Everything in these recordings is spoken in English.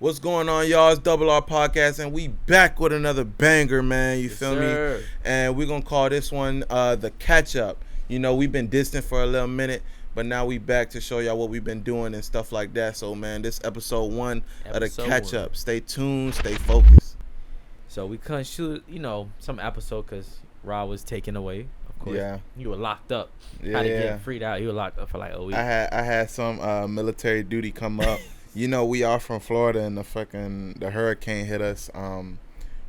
What's going on, y'all? It's DoubleR.Podcast, and we back with another banger, man. You feel me? And we're going to call this one the catch-up. You know, we've been distant for a little minute, but now we back to show y'all what we've been doing and stuff like that. So, man, this episode 1 of the catch-up. Stay tuned. Stay focused. So, we couldn't shoot, some episode because Ra was taken away. Of course. Yeah. You were locked up. Yeah. How to get freed out. You were locked up for like a week. I had some military duty come up. You know, we are from Florida, and the hurricane hit us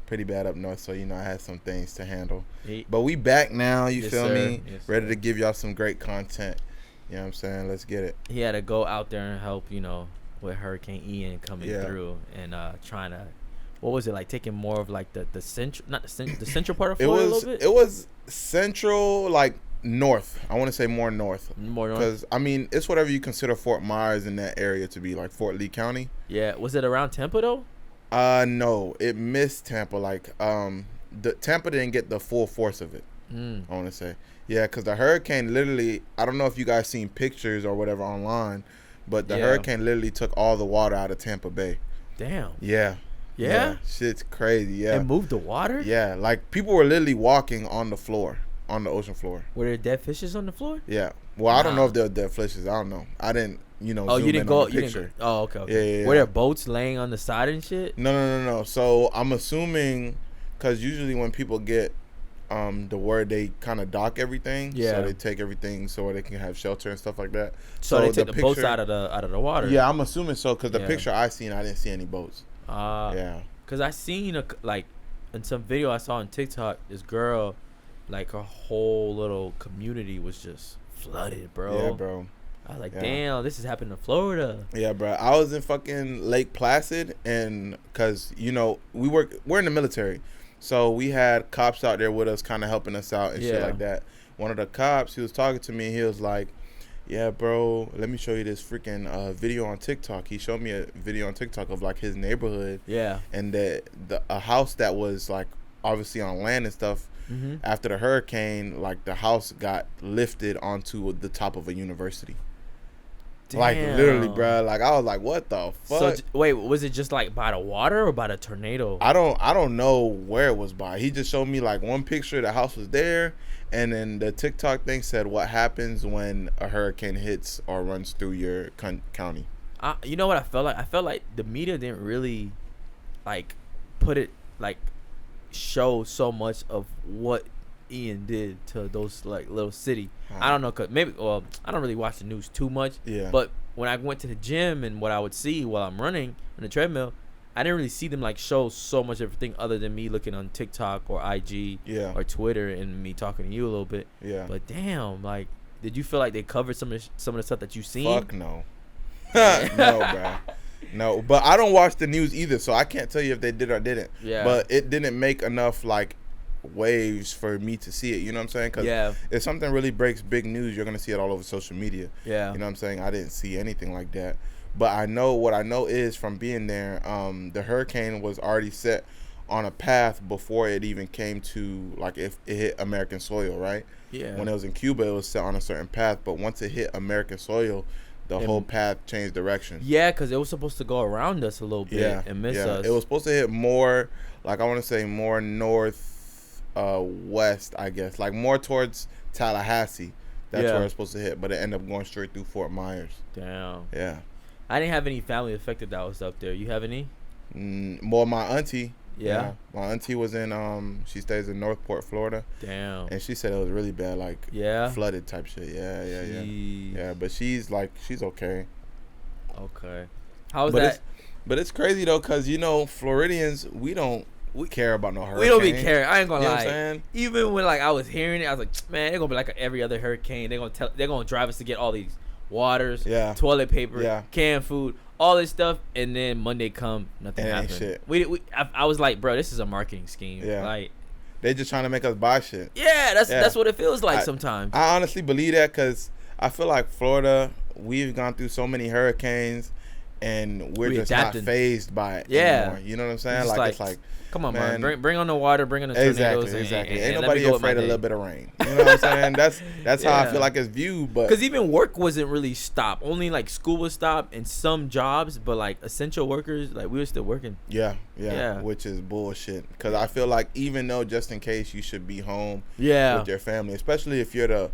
pretty bad up north. So, I had some things to handle. But we back now, you feel me? Yes, ready to give y'all some great content. You know what I'm saying? Let's get it. He had to go out there and help, with Hurricane Ian coming through and trying to, what was it, like taking more of like the central, not the central part of Florida a little bit? It was central, like, north. I want to say more north. Because, it's whatever you consider Fort Myers in that area to be, like Fort Lee County. Yeah. Was it around Tampa, though? No. It missed Tampa. Like, the Tampa didn't get the full force of it, I want to say. Yeah, because the hurricane literally, I don't know if you guys seen pictures or whatever online, but the hurricane literally took all the water out of Tampa Bay. Damn. Yeah. Yeah? Shit's crazy, yeah. It moved the water? Yeah, like, people were literally walking on the floor. On the ocean floor. Were there dead fishes on the floor? Yeah. Well, I don't know if there were dead fishes. I don't know. I didn't, Oh, zoom you didn't in go. on the picture. Okay. Yeah. Were there boats laying on the side and shit? No. So I'm assuming, because usually when people get the word, they kind of dock everything. Yeah. So they take everything so they can have shelter and stuff like that. So they took the boats out of the water. Yeah, I'm assuming so, because the picture I seen, I didn't see any boats. Yeah. Because I seen like in some video I saw on TikTok, this girl. Like, her whole little community was just flooded, bro. Yeah, bro. I was like, damn, this is happening in Florida. Yeah, bro. I was in fucking Lake Placid, and because, we're in the military. So we had cops out there with us kind of helping us out and shit like that. One of the cops, he was talking to me, and he was like, yeah, bro, let me show you this freaking video on TikTok. He showed me a video on TikTok of, like, his neighborhood. Yeah. And a house that was, like, obviously on land and stuff. Mm-hmm. After the hurricane, like, the house got lifted onto the top of a university. Damn. Like, literally, bro. Like, I was like, what the fuck? So wait, was it just like by the water or by the tornado? I don't know where it was by. He just showed me like one picture. The house was there, and then the TikTok thing said what happens when a hurricane hits or runs through your county. You know what I felt like? I felt like the media didn't really like put it like. Show so much of what Ian did to those like little city. I don't know, cause maybe I don't really watch the news too much. Yeah. But when I went to the gym and what I would see while I'm running on the treadmill, I didn't really see them like show so much everything other than me looking on TikTok or IG or Twitter and me talking to you a little bit. Yeah. But damn, like, did you feel like they covered some of the stuff that you seen? Fuck no. No, bro. No, but I don't watch the news either, so I can't tell you if they did or didn't. Yeah. But it didn't make enough, like, waves for me to see it. You know what I'm saying? Because if something really breaks big news, you're going to see it all over social media. Yeah. You know what I'm saying? I didn't see anything like that. But what I know is from being there, the hurricane was already set on a path before it even came to, like, if it hit American soil, right? Yeah. When it was in Cuba, it was set on a certain path. But once it hit American soil, the whole path changed direction. Yeah, because it was supposed to go around us a little bit and miss us. It was supposed to hit more, like, I want to say more north, west, I guess. Like, more towards Tallahassee. That's where it's supposed to hit. But it ended up going straight through Fort Myers. Damn. Yeah. I didn't have any family affected that was up there. You have any? Well, my auntie. Yeah. My auntie was in, she stays in Northport, Florida. Damn. And she said it was really bad, like, flooded type shit. Yeah. Yeah, but she's okay. Okay. How was that? But it's crazy, though, because, Floridians, we care about no hurricane. We don't be caring. I ain't gonna lie. What I'm saying? Even when, like, I was hearing it, I was like, man, they're gonna be like every other hurricane. They're gonna drive us to get all these waters, toilet paper, canned food, all this stuff, and then Monday come, nothing happened. Shit. I was like, bro, this is a marketing scheme. Yeah. Like, they just trying to make us buy shit. Yeah, that's what it feels like sometimes. I honestly believe that because I feel like Florida, we've gone through so many hurricanes, and we're just adapting. Not phased by it anymore. You know what I'm saying? It's like, come on, man. Bring on the water, bring on the tornadoes. Exactly. Ain't nobody afraid of a little bit of rain. You know what I'm saying? That's how I feel like it's viewed. But because even work wasn't really stopped. Only like school was stopped and some jobs, but like essential workers, like we were still working. Yeah. Which is bullshit. Because I feel like even though just in case you should be home with your family, especially if you're the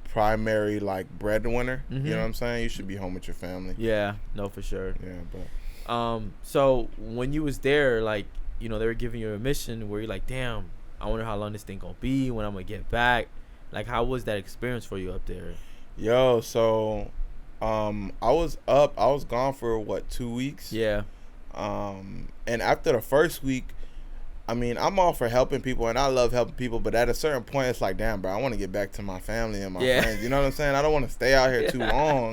primary like breadwinner, you know what I'm saying? You should be home with your family. Yeah, no, for sure. Yeah, but so when you was there, like, you know, they were giving you a mission where you're like, damn, I wonder how long this thing gonna be, when I'm gonna get back. Like, how was that experience for you up there? Yo, so I was gone for 2 weeks. Yeah. And after the first week, I mean, I'm all for helping people, and I love helping people, but at a certain point, it's like, damn, bro, I want to get back to my family and my friends. You know what I'm saying? I don't want to stay out here too long,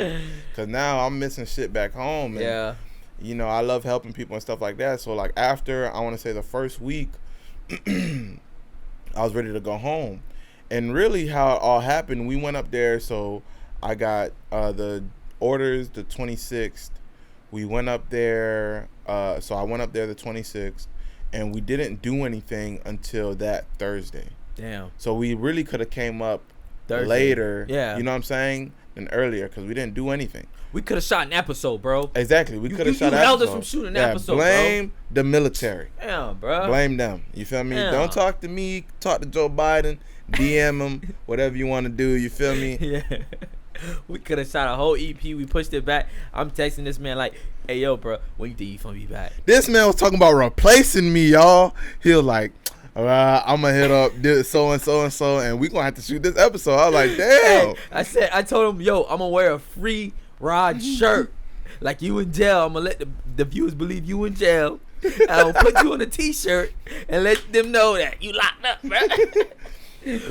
because now I'm missing shit back home. And, you know, I love helping people and stuff like that. So, like, after, I want to say the first week, I was ready to go home. And really how it all happened, we went up there, so I got the orders the 26th. We went up there, so I went up there the 26th. And we didn't do anything until that Thursday. Damn. So we really could have came up Thursday. Later. Yeah. You know what I'm saying? Than earlier, because we didn't do anything. We could have shot an episode, bro. Exactly. We could have shot an episode. You held us from shooting an episode, blame the military. Damn, bro. Blame them. You feel me? Damn. Don't talk to me. Talk to Joe Biden. DM him. Whatever you want to do. You feel me? Yeah. We could have shot a whole EP. We pushed it back. I'm texting this man like, hey, yo, bro, when you think you gonna be back? This man was talking about replacing me, y'all. He was like, all right, I'm going to hit up this so-and-so, and we going to have to shoot this episode. I was like, damn. Hey, I told him, yo, I'm going to wear a free Rod shirt. Like you in jail. I'm going to let the viewers believe you in jail. I'll put you on a T-shirt and let them know that you locked up, bro.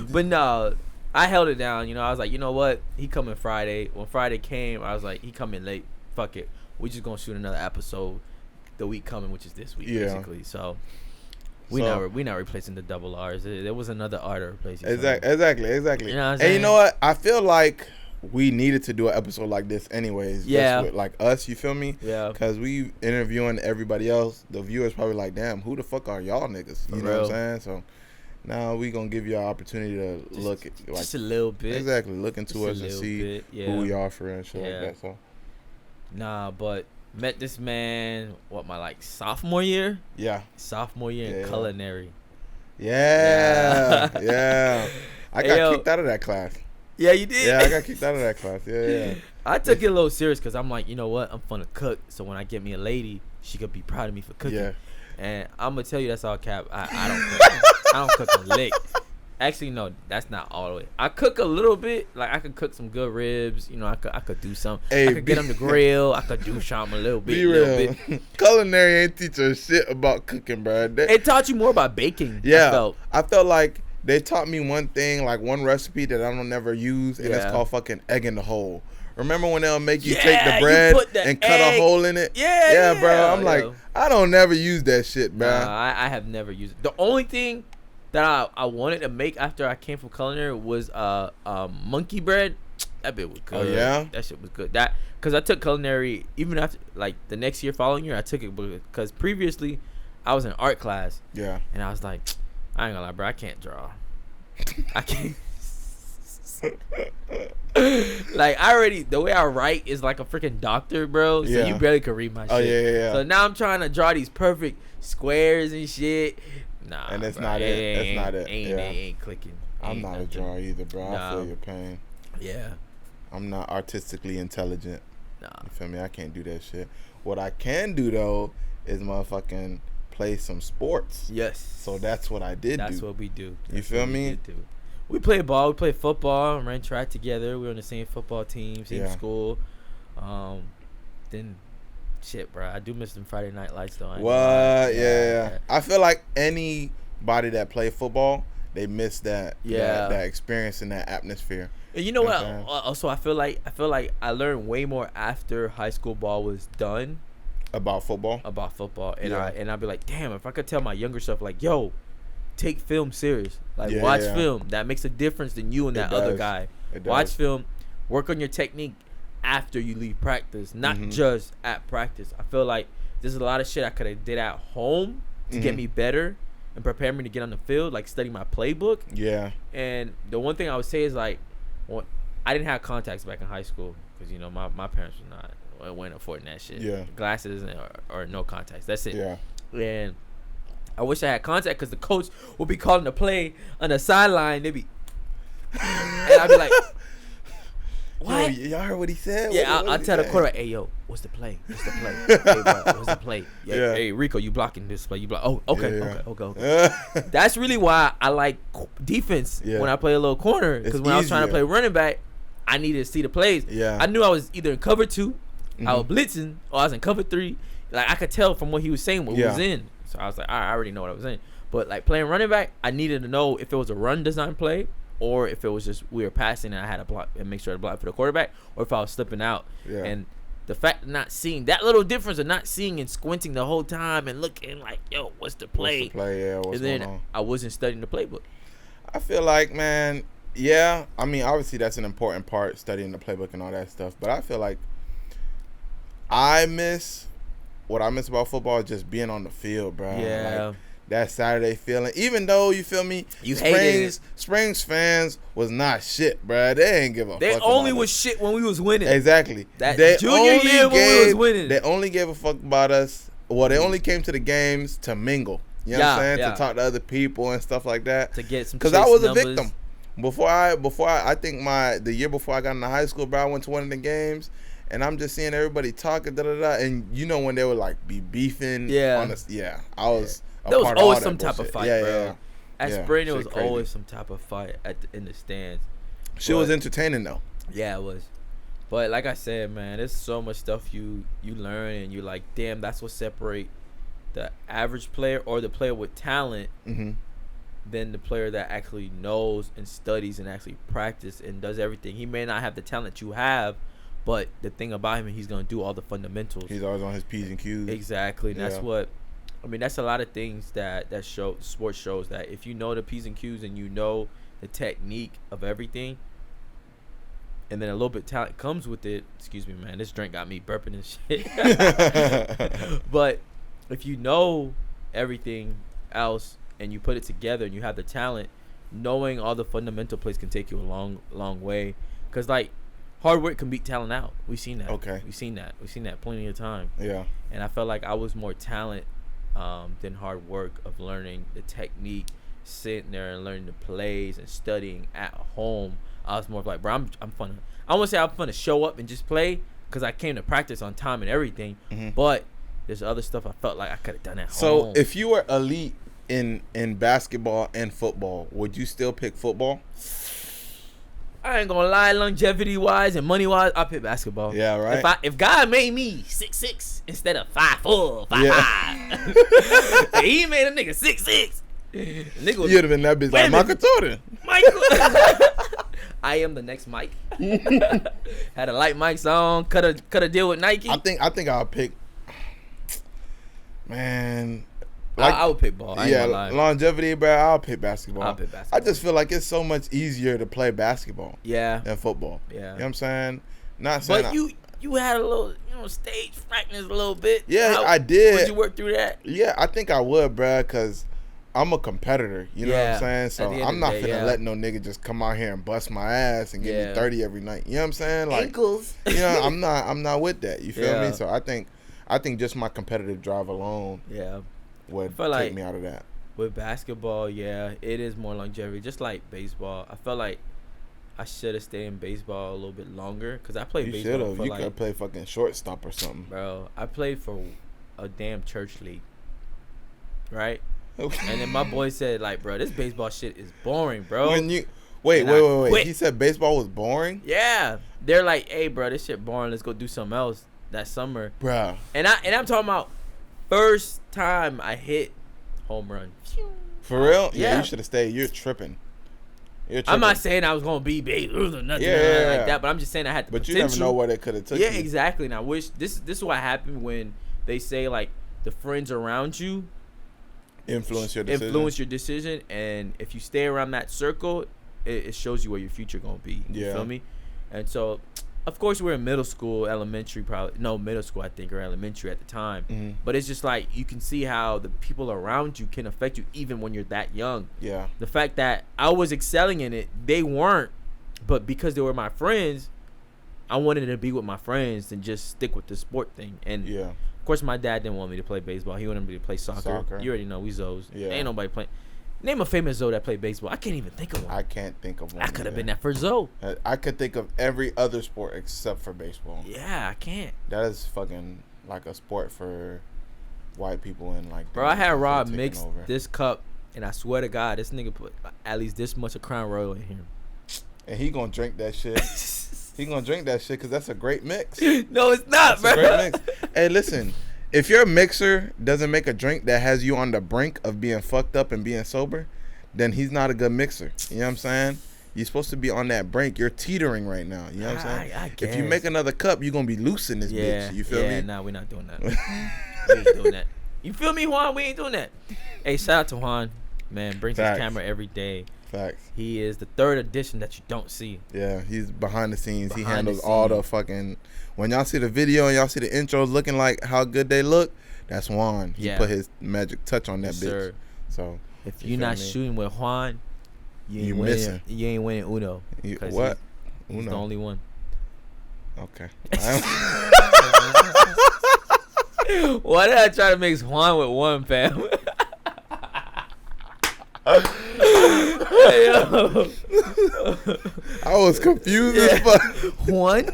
But no, I held it down. You know, I was like, you know what? He coming Friday. When Friday came, I was like, he coming late. Fuck it. We just gonna shoot another episode the week coming, which is this week, basically. So we not replacing the double R's. There was another R to replace. Exactly. You know what I'm saying? And you know what? I feel like we needed to do an episode like this anyways. Yeah. With, like us, you feel me? Yeah. Because we interviewing everybody else. The viewers probably like, damn, who the fuck are y'all niggas? You know what I'm saying? So now we gonna give you an opportunity to look at like just a little bit. Exactly. Look into us and see who we are for and shit like that. So. Nah, but met this man, my sophomore year? Yeah. Sophomore year in culinary. Yeah. I got kicked out of that class. Yeah, you did? Yeah, I got kicked out of that class. Yeah. I took it a little serious because I'm like, you know what? I'm fun to cook. So when I get me a lady, she could be proud of me for cooking. Yeah. And I'm going to tell you that's all cap. I don't cook. I don't cook a lick. Actually, no, that's not all the way. I cook a little bit. Like, I could cook some good ribs. You know, I could do something. Hey, I could get on the grill. I could do something a little bit. Be real. Culinary ain't teach us shit about cooking, bro. It taught you more about baking. Yeah. I felt like they taught me one thing, like one recipe that I don't never use, and it's called fucking egg in the hole. Remember when they'll make you take the bread and cut a hole in it? Yeah, bro. I'm like, I don't never use that shit, bro. I have never used it. The only thing that I wanted to make after I came from culinary was monkey bread. That bit was good. Oh yeah, that shit was good. That because I took culinary even after like the next year, following year, I took it because previously I was in art class. Yeah, and I was like, I ain't gonna lie, bro, I can't draw. I can't. Like the way I write is like a freaking doctor, bro. So you barely can read my shit. Oh yeah. So now I'm trying to draw these perfect squares and shit. Nah, and it's not it. That's not it. Ain't clicking. I'm not a drawer either, bro. I feel your pain. Yeah. I'm not artistically intelligent. Nah. You feel me? I can't do that shit. What I can do though is motherfucking play some sports. Yes. So that's what I did. That's what we do. You feel me? We play ball. We play football. Ran track together. We were on the same football team, same school. Then. Shit, bro. I do miss them Friday night lights, though. What? Yeah. I feel like anybody that play football, they miss that experience and that atmosphere. And you know what? Also, I feel like I learned way more after high school ball was done. About football? And I'd be like, damn, if I could tell my younger self, like, yo, take film serious. Like, watch film. That makes a difference than you and that other guy. Watch film. Work on your technique. after you leave practice, not just at practice. I feel like there's a lot of shit I could have did at home to get me better and prepare me to get on the field, like study my playbook. Yeah. And the one thing I would say is like, I didn't have contacts back in high school because my parents were not weren't affording that shit. Yeah. Glasses or no contacts. That's it. Yeah. And I wish I had contact because the coach would be calling the play on the sideline. They'd be, and I'd be like, what? Yo, y'all heard what he said? Yeah, I'll tell the quarterback, hey, yo, what's the play? What's the play? Hey, bro, what's the play? Yeah. Hey, Rico, you blocking this play. You block. Oh, okay, yeah. okay. That's really why I like defense when I play a little corner. Because when I was trying to play running back, I needed to see the plays. Yeah. I knew I was either in cover 2, I was blitzing, or I was in cover 3. Like, I could tell from what he was saying what he was in. So I was like, all right, I already know what I was in. But, like, playing running back, I needed to know if it was a run design play or if it was just we were passing and I had to block and make sure to block for the quarterback, or if I was slipping out. Yeah. And the fact of not seeing that little difference of not seeing and squinting the whole time and looking like, yo, what's the play? What's the play? Yeah, what's and then going on? I wasn't studying the playbook. I feel like, man, yeah. I mean, obviously that's an important part, studying the playbook and all that stuff. But I feel like what I miss about football is just being on the field, bro. Yeah. Like, that Saturday feeling. Even though, you feel me, Springs fans was not shit, bro. They ain't give a fuck. They only was shit when we was winning. Exactly. That junior year when we was winning. They only gave a fuck about us. Well, they only came to the games to mingle. You know what I'm saying? Yeah. To talk to other people and stuff like that. To get some. Because I was a victim. Before I think the year before I got into high school, bro, I went to one of the games. And I'm just seeing everybody talking, and you know when they would like be beefing. Yeah. I was. There was always some type of fight, bro. At Spring, there was always some type of fight in the stands. Shit was entertaining though. Yeah, it was. But like I said, man, there's so much stuff you learn, and you're like, damn, that's what separate the average player or the player with talent than the player that actually knows and studies and actually practice and does everything. He may not have the talent you have, but the thing about him, he's gonna do all the fundamentals. He's always on his P's and Q's. Exactly, and that's what. I mean, that's a lot of things that sports shows that if you know the P's and Q's and you know the technique of everything, and then a little bit of talent comes with it. Excuse me, man. This drink got me burping and shit. But if you know everything else and you put it together and you have the talent, knowing all the fundamental plays can take you a long way. Because, like, hard work can beat talent out. We've seen that. Okay. We've seen that plenty of time. Yeah. And I felt like I was more talent than hard work of learning the technique, sitting there and learning the plays and studying at home. I was more like, bro, I'm fun. I won't say I'm fun to show up and just play because I came to practice on time and everything. But there's other stuff I felt like I could have done at home. So if you were elite in basketball and football, would you still pick football? I ain't gonna lie, longevity wise and money wise, I pick basketball. Yeah, right. If God made me 6'6" instead of 5'4", 5'5", he made a nigga 6'6". Nigga you'd have been that bitch like Michael Jordan. I am the next Mike. Had a light mic song. Cut a deal with Nike. I think I'll pick. Man. Like, I would pick ball. Longevity, bro. I'll pick basketball. I just feel like it's so much easier to play basketball. Than football. Yeah. You know what I'm saying? Not saying. But you had a little, stage frankness a little bit. Yeah, I did. Would you work through that? Yeah, I think I would, bro, because I'm a competitor. You know what I'm saying? So I'm not finna let no nigga just come out here and bust my ass and give me 30 every night. You know what I'm saying? Like, ankles. I'm not with that. You feel me? So I think just my competitive drive alone. Would take me out of that. With basketball, it is more longevity. Just like baseball, I felt like I should have stayed in baseball a little bit longer because I played baseball. You should have. You could play fucking shortstop or something. Bro, I played for a damn church league, right? Okay. And then my boy said, like, bro, this baseball shit is boring, bro. Wait. He said baseball was boring? Yeah. They're like, hey, bro, this shit boring. Let's go do something else that summer. Bro. And I'm talking about first time I home run. For real? Yeah, you should have stayed. You're tripping. I'm not saying I was gonna be big or nothing like that, but I'm just saying I had the potential. But you never know where they could have took you. Yeah, exactly. And I wish this is what happened when they say like the friends around you influence your decision, and if you stay around that circle, it shows you where your future gonna be. You feel me? And so of course, we're in middle school, elementary, middle school, I think, or elementary at the time. Mm-hmm. But it's just like you can see how the people around you can affect you even when you're that young. Yeah. The fact that I was excelling in it, they weren't, but because they were my friends, I wanted to be with my friends and just stick with the sport thing. And yeah. Of course, my dad didn't want me to play baseball. He wanted me to play soccer. You already know we Zoes. Yeah. Ain't nobody playing. Name a famous Zoe that played baseball. I can't even think of one. I can't think of one. I could have been that first Zoe. I could think of every other sport except for baseball. Yeah, I can't. That is fucking like a sport for white people and like. Bro, I had Rob mix this cup, and I swear to God, this nigga put at least this much of Crown Royal in here. And he gonna drink that shit. He gonna drink that shit because that's a great mix. No, it's not, bro. A great mix. Hey, listen. If your mixer doesn't make a drink that has you on the brink of being fucked up and being sober, then he's not a good mixer. You know what I'm saying? You're supposed to be on that brink. You're teetering right now. You know what I'm saying? I guess. If you make another cup, you're going to be loose in this bitch. You feel me? Yeah, nah, we're not doing that. We ain't doing that. You feel me, Juan? We ain't doing that. Hey, shout out to Juan. Man, brings his camera every day. Facts. He is the third edition that you don't see. Yeah, he's behind the scenes. He handles all the fucking... When y'all see the video and y'all see the intros looking like how good they look, that's Juan. He put his magic touch on that bitch. Sir. So if you're not shooting with Juan, you ain't winning Uno. What? He's the only one. Okay. Why did I try to mix Juan with one, fam? I was confused as fuck. One?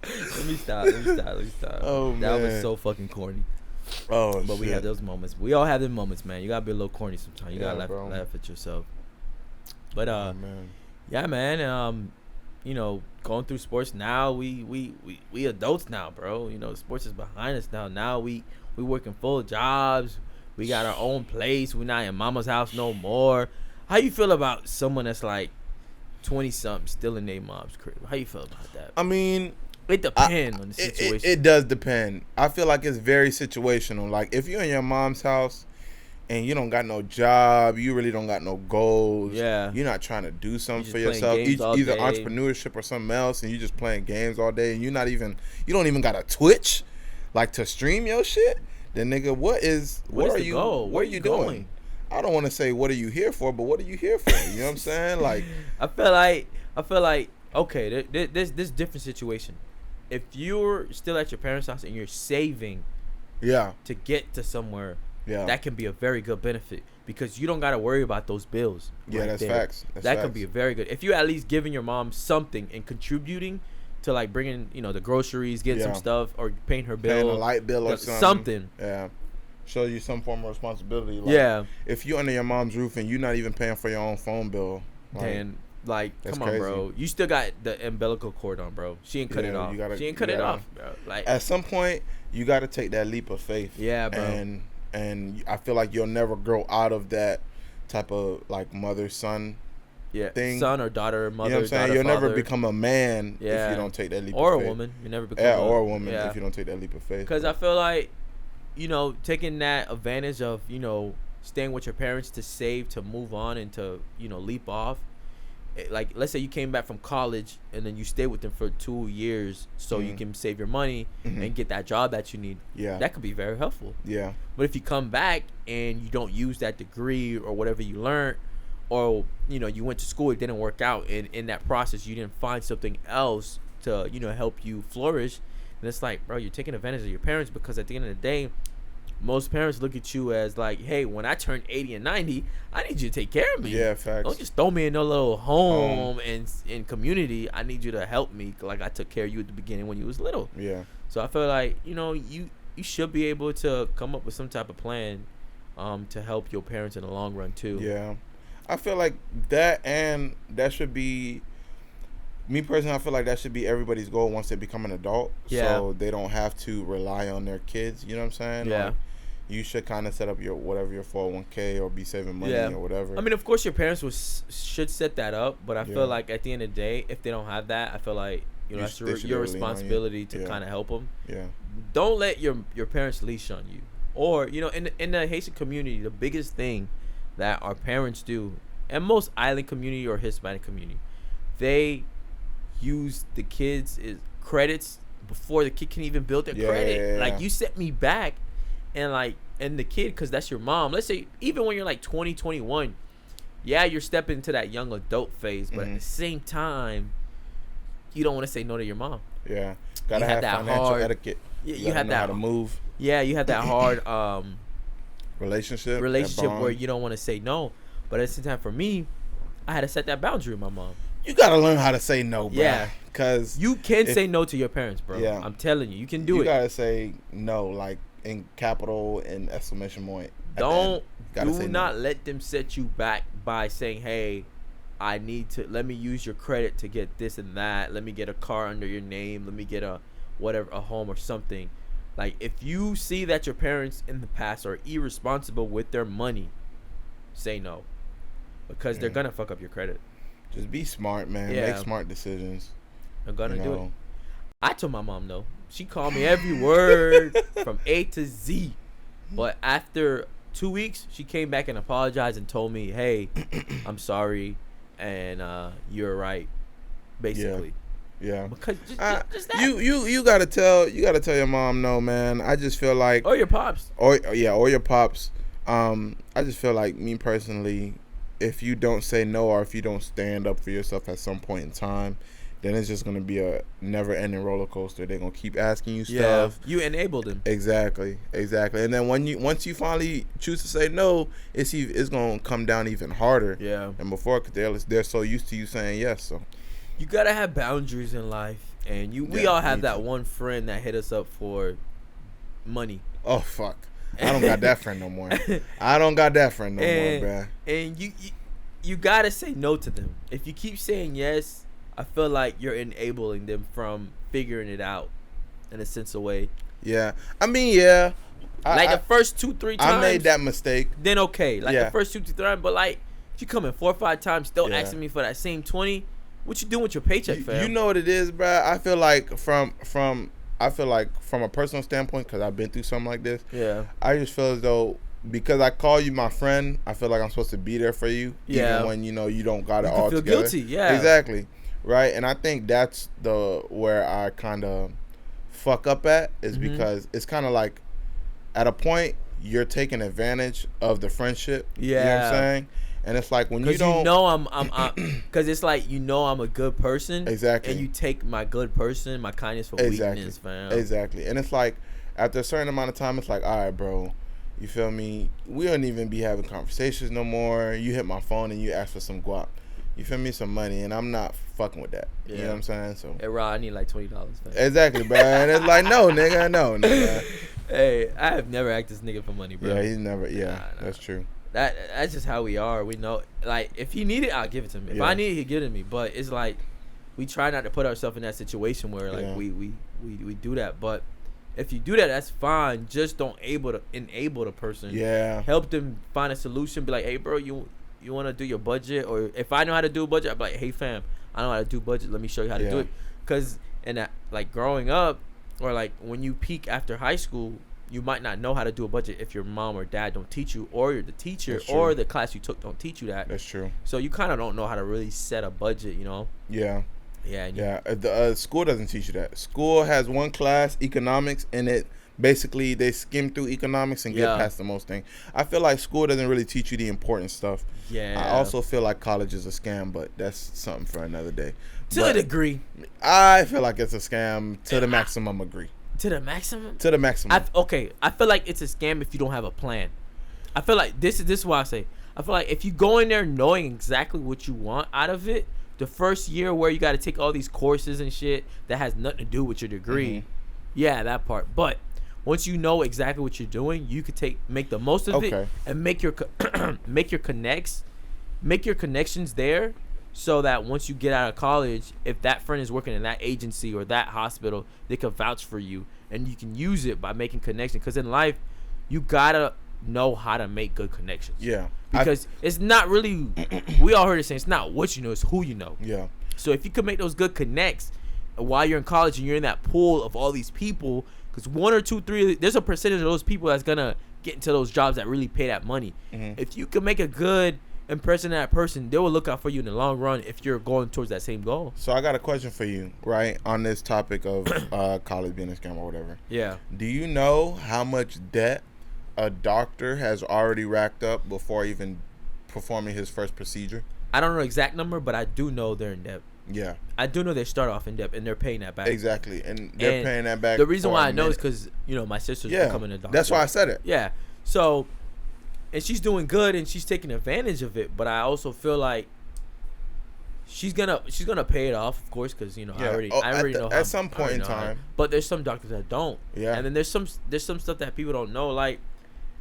Let me stop. Oh, man. That was so fucking corny. Oh, but we have those moments. We all have them moments, man. You gotta be a little corny sometimes. You gotta laugh at yourself. But man. Yeah, man. You know, going through sports now, we adults now, bro. You know, sports is behind us now. Now we working full jobs. We got our own place. We're not in mama's house no more. How you feel about someone that's like 20-something still in their mom's crib? How you feel about that? I mean, it depends on the situation. It does depend. I feel like it's very situational. Like, if you're in your mom's house and you don't got no job, you really don't got no goals. Yeah. You're not trying to do something for yourself. Either entrepreneurship or something else, and you just playing games all day, and you don't even got a Twitch, like, to stream your shit. Then, nigga, what are you? Goal? What are you doing? I don't want to say what are you here for, but what are you here for? You know what I'm saying? Like, I feel like okay, there's different situation. If you're still at your parents' house and you're saving, to get to somewhere, that can be a very good benefit because you don't got to worry about those bills. Yeah, that's facts. That could be a very good. If you're at least giving your mom something and contributing to like bringing, the groceries, getting some stuff, or paying her bill, paying a light bill or something. Yeah. Show you some form of responsibility. Like, if you're under your mom's roof and you're not even paying for your own phone bill, then come on, bro. You still got the umbilical cord on, bro. She ain't cut it off. She ain't cut it off, bro. Like, at some point, you got to take that leap of faith. Yeah, bro. And I feel like you'll never grow out of that type of like mother-son thing. Son or daughter, mother, you know what I'm saying? You'll father. never become a man if you don't take that leap of faith. Or a woman. You never become or a woman if you don't take that leap of faith. Because I feel like, taking that advantage of, staying with your parents to save, to move on, and to, leap off. Like, let's say you came back from college and then you stay with them for 2 years so you can save your money and get that job that you need. Yeah. That could be very helpful. Yeah. But if you come back and you don't use that degree or whatever you learned, or, you went to school, it didn't work out, and in that process you didn't find something else to, help you flourish, and it's like, bro, you're taking advantage of your parents, because at the end of the day, most parents look at you as like, hey, when I turn 80 and 90, I need you to take care of me. Yeah, facts. Don't just throw me in a little home and community. I need you to help me like I took care of you at the beginning when you was little. Yeah. So I feel like, you should be able to come up with some type of plan to help your parents in the long run too. Yeah. I feel like that should be, me personally, I feel like that should be everybody's goal once they become an adult. Yeah. So they don't have to rely on their kids. You know what I'm saying? Yeah. Like, you should kind of set up your 401k or be saving money or whatever. I mean, of course, your parents should set that up, but I feel like at the end of the day, if they don't have that, I feel like that's your responsibility to kind of help them. Yeah. Don't let your parents leash on you. Or in the Haitian community, the biggest thing that our parents do, and most island community or Hispanic community, they use the kids' credits before the kid can even build their credit. Yeah. Like, you set me back, and the kid, because that's your mom. Let's say even when you're like 20, 21, yeah, you're stepping into that young adult phase, but at the same time, you don't want to say no to your mom. Yeah, gotta have financial etiquette. You have that how to move. Yeah, you have that hard relationship where you don't want to say no, but at the same time, for me, I had to set that boundary with my mom. You gotta learn how to say no, bro. Yeah, because you can say no to your parents, bro. Yeah, I'm telling you, you can do it. You gotta say no, like in capital and exclamation point. Do not let them set you back by saying, "Hey, let me use your credit to get this and that. Let me get a car under your name. Let me get a home or something." Like, if you see that your parents in the past are irresponsible with their money, say no, because they're gonna fuck up your credit. Just be smart, man. Yeah. Make smart decisions. I'm gonna do it. I told my mom no. She called me every word from A to Z. But after 2 weeks, she came back and apologized and told me, "Hey, I'm sorry, and you're right." Basically. Yeah. Because just that. You gotta tell your mom no, man. I just feel like, or your pops. Or your pops. I just feel like, me personally, if you don't say no, or if you don't stand up for yourself at some point in time, then it's just gonna be a never-ending roller coaster. They're gonna keep asking you stuff. You enable them. Exactly. And then once you finally choose to say no, it's gonna come down even harder. Yeah. And before, because they're so used to you saying yes. So you gotta have boundaries in life, and we all have that one friend that hit us up for money. Oh fuck. I don't got that friend no more. More, bruh. And you gotta say no to them. If you keep saying yes, I feel like you're enabling them from figuring it out in a sense of way. Yeah. I mean, yeah. The first 2-3 times I made that mistake. Then okay. The first 2-3 times, but if you come in 4 or 5 times still asking me for that same 20, what you doing with your paycheck, fam? You know what it is, bruh? I feel like from a personal standpoint, because I've been through something like this. Yeah. I just feel as though, because I call you my friend, I feel like I'm supposed to be there for you. Yeah. Even when you don't got it all together. You feel guilty. Yeah. Exactly. Right. And I think that's where I kind of fuck up at, is because it's kind of like, at a point, you're taking advantage of the friendship. Yeah. You know what I'm saying? And it's like, when you don't, because it's like, I'm a good person. Exactly. And you take my good person, my kindness for weakness, fam. Exactly. And it's like, after a certain amount of time, it's like, all right, bro, you feel me? We don't even be having conversations no more. You hit my phone and you ask for some guap. You feel me? Some money, and I'm not fucking with that. Yeah. You know what I'm saying? So, hey, Rod, I need like $20, man. Exactly, bro. And it's like, no, nigga, no, nigga. Hey, I have never asked this nigga for money, bro. Yeah, he's never. Yeah, nah. That's true. That's just how we are. We know, like, if he need it, I'll give it to him. If I need it, he'll give it to me. But it's like, we try not to put ourselves in that situation where we do that. But if you do that, that's fine. Just don't enable the person. Yeah. Help them find a solution. Be like, hey, bro, you want to do your budget? Or if I know how to do a budget, I'll be like, hey, fam, I know how to do budget. Let me show you how to do it. Because growing up, or like when you peak after high school, you might not know how to do a budget if your mom or dad don't teach you, or the teacher or the class you took don't teach you that. That's true. So you kind of don't know how to really set a budget, Yeah. Yeah. The school doesn't teach you that. School has one class, economics, and it basically they skim through economics and get past the most thing. I feel like school doesn't really teach you the important stuff. Yeah. I also feel like college is a scam, but that's something for another day. To a degree. I feel like it's a scam to the maximum degree. To the maximum? To the maximum. I feel like it's a scam if you don't have a plan. I feel like this is why I say, I feel like if you go in there knowing exactly what you want out of it, the first year where you got to take all these courses and shit that has nothing to do with your degree, that part. But once you know exactly what you're doing, you could make the most of it and make your connections there, so that once you get out of college, if that friend is working in that agency or that hospital, they can vouch for you, and you can use it by making connections. Because in life, you gotta know how to make good connections. Yeah. Because it's not really, we all heard it saying, it's not what you know, it's who you know. Yeah. So if you can make those good connects while you're in college and you're in that pool of all these people, because 1 or 2, 3, there's a percentage of those people that's gonna get into those jobs that really pay that money. If you can make a good impressing that person, they will look out for you in the long run if you're going towards that same goal. So I got a question for you, right, on this topic of college being a scam or whatever. Yeah. Do you know how much debt a doctor has already racked up before even performing his first procedure? I don't know the exact number, but I do know they're in debt. Yeah. I do know they start off in debt, and they're paying that back. Exactly, and they're paying that back. The reason why I know is because, my sister's becoming a doctor. That's why I said it. Yeah. So, and she's doing good, and she's taking advantage of it, but I also feel like she's gonna pay it off, of course, because, I already know how, at some point in time. But there's some doctors that don't. Yeah. And then there's some stuff that people don't know. Like,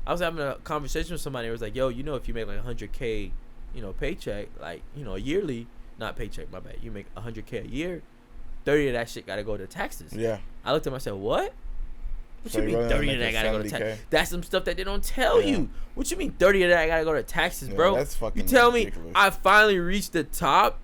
I was having a conversation with somebody. It was like, yo, if you make like $100K, paycheck, like, a yearly, not paycheck, my bad. You make $100K a year, 30 of that shit gotta go to taxes. Yeah. I looked at him, I said, what? What So you mean really 30 of that gotta go to taxes? That's some stuff that they don't tell you. What you mean 30 of that gotta go to taxes, bro? That's fucking You tell ridiculous. me I finally reached the top,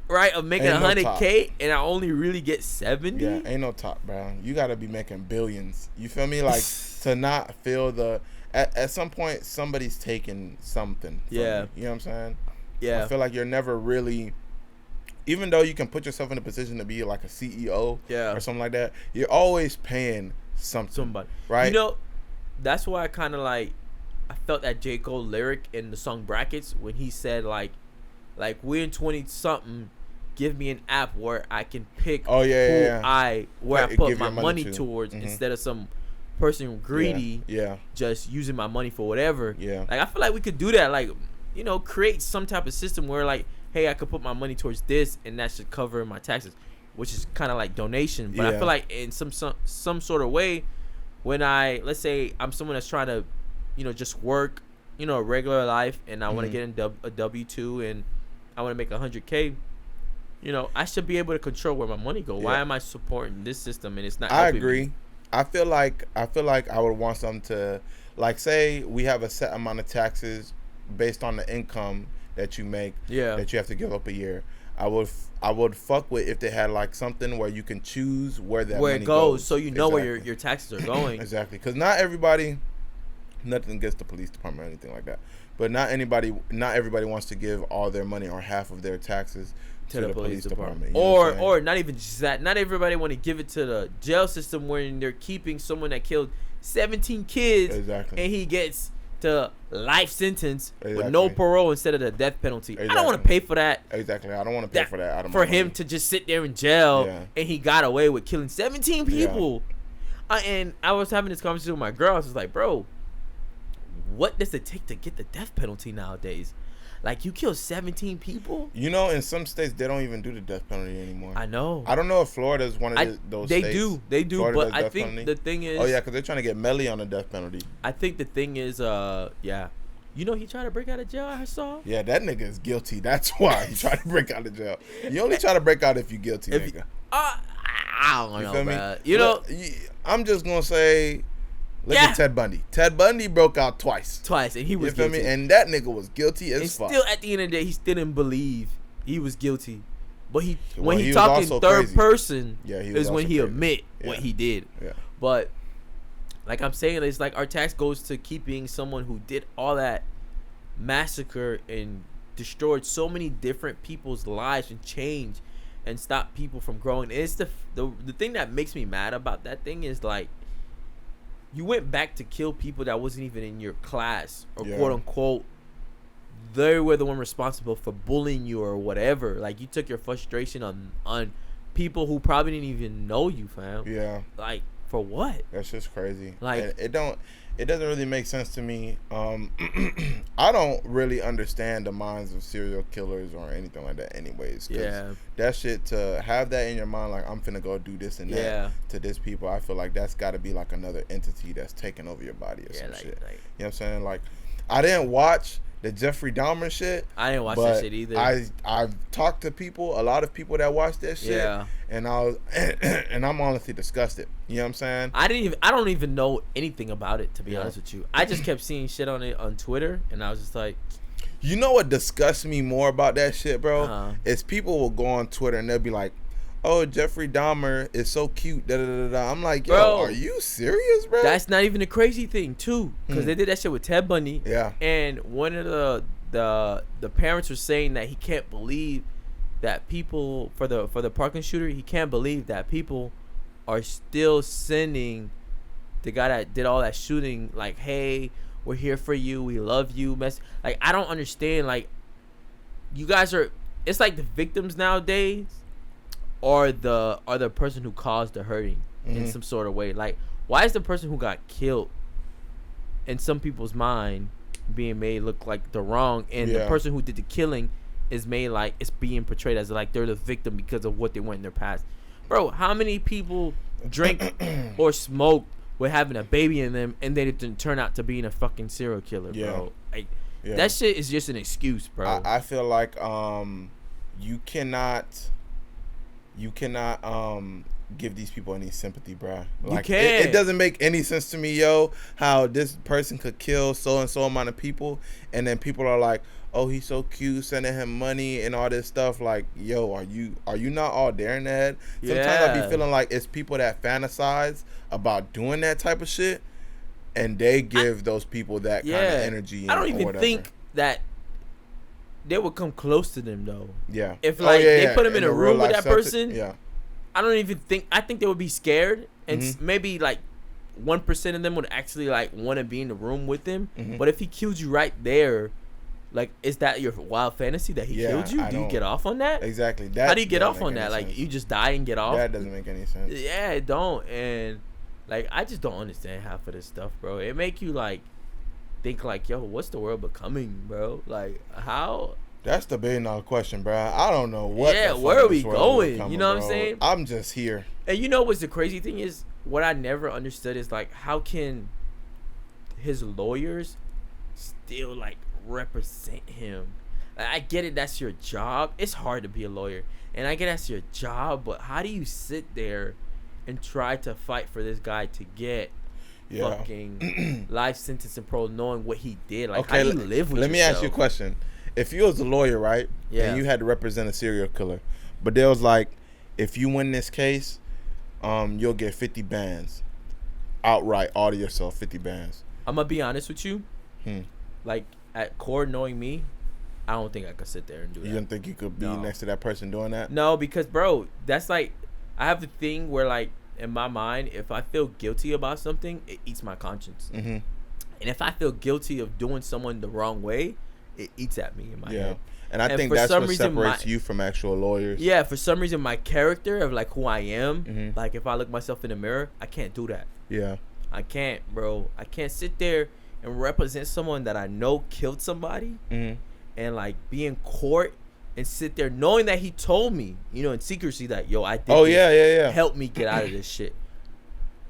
right, of making $100K, and I only really get 70? Yeah, ain't no top, bro. You gotta be making billions. You feel me? Like, to not feel the... At some point, somebody's taking something from you. You know what I'm saying? Yeah. I feel like you're never really... Even though you can put yourself in a position to be like a CEO or something like that, you're always paying somebody. Right? That's why I kind of I felt that J. Cole lyric in the song Brackets when he said, like we're in 20-something, give me an app where I can pick where I put my money towards instead of some person greedy just using my money for whatever. Yeah. Like, I feel like we could do that. Like, create some type of system where, like, hey, I could put my money towards this and that should cover my taxes, which is kind of like donation. But I feel like in some sort of way, when let's say I'm someone that's trying to, just work, a regular life, and I want to get in a W-2 and I want to make $100K, I should be able to control where my money go. Why am I supporting this system and it's not helping agree. me? I feel like I would want something to, like, say we have a set amount of taxes based on the income that you make, that you have to give up a year. I would fuck with if they had like something where you can choose where money it goes, so where your taxes are going. Exactly, because not everybody, nothing against the police department or anything like that, but not everybody wants to give all their money or half of their taxes to the police department. Or not even just that. Not everybody want to give it to the jail system when they're keeping someone that killed 17 kids, and he gets to life sentence with no parole instead of the death penalty. I don't want to pay for that. Exactly. I don't want to pay for that out of for him to just sit there in jail and he got away with killing 17 people. And I was having this conversation with my girl. I was just like, bro, what does it take to get the death penalty nowadays? Like, you kill 17 people? In some states, they don't even do the death penalty anymore. I know. I don't know if Florida is one of those states. They do. Florida, but I think the thing is... Oh, yeah, because they're trying to get Melly on the death penalty. I think the thing is, he tried to break out of jail, I saw? Yeah, that nigga is guilty. That's why he tried to break out of jail. You only try to break out if you're guilty, nigga. I don't know, man. I'm just going to say... Look at Ted Bundy. Ted Bundy broke out twice, and he was guilty. And that nigga was guilty as fuck. Still, at the end of the day, he still didn't believe he was guilty. But when he talking third person, is when he admit what he did. Yeah. But like I'm saying, it's like our tax goes to keeping someone who did all that massacre and destroyed so many different people's lives and change and stop people from growing. It's the thing that makes me mad about that thing is, like, you went back to kill people that wasn't even in your class or quote unquote. They were the one responsible for bullying you or whatever. Like, you took your frustration on people who probably didn't even know you, fam. Yeah. Like, for what? That's just crazy. Like, it doesn't really make sense to me. I don't really understand the minds of serial killers or anything like that anyways. That shit, to have that in your mind, like, I'm finna go do this and that to this people, I feel like that's got to be like another entity that's taking over your body or some shit. You know what I'm saying? Like, I didn't watch the Jeffrey Dahmer shit. I didn't watch that shit either. I've talked to people, a lot of people that watched that shit. Yeah. And I'm honestly disgusted. You know what I'm saying? I don't even know anything about it, to be honest with you. I just kept seeing shit on it on Twitter, and I was just like, you know what disgusts me more about that shit, bro? Is people will go on Twitter and they'll be like, oh, Jeffrey Dahmer is so cute. Da, da, da, da. I'm like, yo, bro, are you serious, bro? That's not even a crazy thing, too. Because they did that shit with Ted Bundy. Yeah. And one of the the parents were saying that he can't believe that people for the parking shooter, he can't believe that people are still sending the guy that did all that shooting, like, hey, we're here for you, we love you, like, I don't understand, like, you guys are, it's like the victims nowadays are the person who caused the hurting in some sort of way. Like, why is the person who got killed in some people's mind being made look like the wrong, and the person who did the killing is made like it's being portrayed as like they're the victim because of what they went in their past? Bro, how many people drink or smoke with having a baby in them and they didn't turn out to being a fucking serial killer, bro? Like, that shit is just an excuse, bro. I feel like you cannot give these people any sympathy, bro. Like, you can't. It doesn't make any sense to me, yo, how this person could kill so and so amount of people, and then people are like, oh, he's so cute, sending him money and all this stuff. Like, yo, are you not all there in the head? Sometimes I be feeling like it's people that fantasize about doing that type of shit, and they give those people that kind of energy. I don't even think that they would come close to them, though. Yeah. If like they put them in a room with that person, I don't even think. I think they would be scared, and maybe like 1% of them would actually like want to be in the room with them. But if he killed you right there, like, is that your wild fantasy that he killed you? Do you get off on that? Exactly. How do you get off on that? Like, you just die and get off? That doesn't make any sense. Yeah, it don't. And like, I just don't understand half of this stuff, bro. It make you like think like, yo, what's the world becoming, bro? Like, how? That's the $1 billion question, bro. I don't know what. Yeah, where are we going? You know what I'm saying? I'm just here. And you know what's the crazy thing is? What I never understood is like, how can his lawyers still like represent him? Like, I get it, that's your job. It's hard to be a lawyer, and I get that's your job. But how do you sit there and try to fight for this guy to get fucking life sentence and parole, knowing what he did? Like, how do you live with yourself? Let me ask you a question. If you was a lawyer, right, and you had to represent a serial killer, but there was like, if you win this case, you'll get 50 bands outright, all to yourself, 50 bands. I'm gonna be honest with you. Like, at core, knowing me, I don't think I could sit there and do that. You don't think you could be next to that person doing that? No, because, bro, that's like, I have the thing where, like, in my mind, if I feel guilty about something, it eats my conscience. And if I feel guilty of doing someone the wrong way, it eats at me in my head. And I think that's what separates you from actual lawyers. Yeah, for some reason, my character of, like, who I am, like, if I look myself in the mirror, I can't do that. Yeah. I can't, bro. I can't sit there and represent someone that I know killed somebody and, like, be in court and sit there knowing that he told me, you know, in secrecy that, yo, I did this. Help me get out of this shit.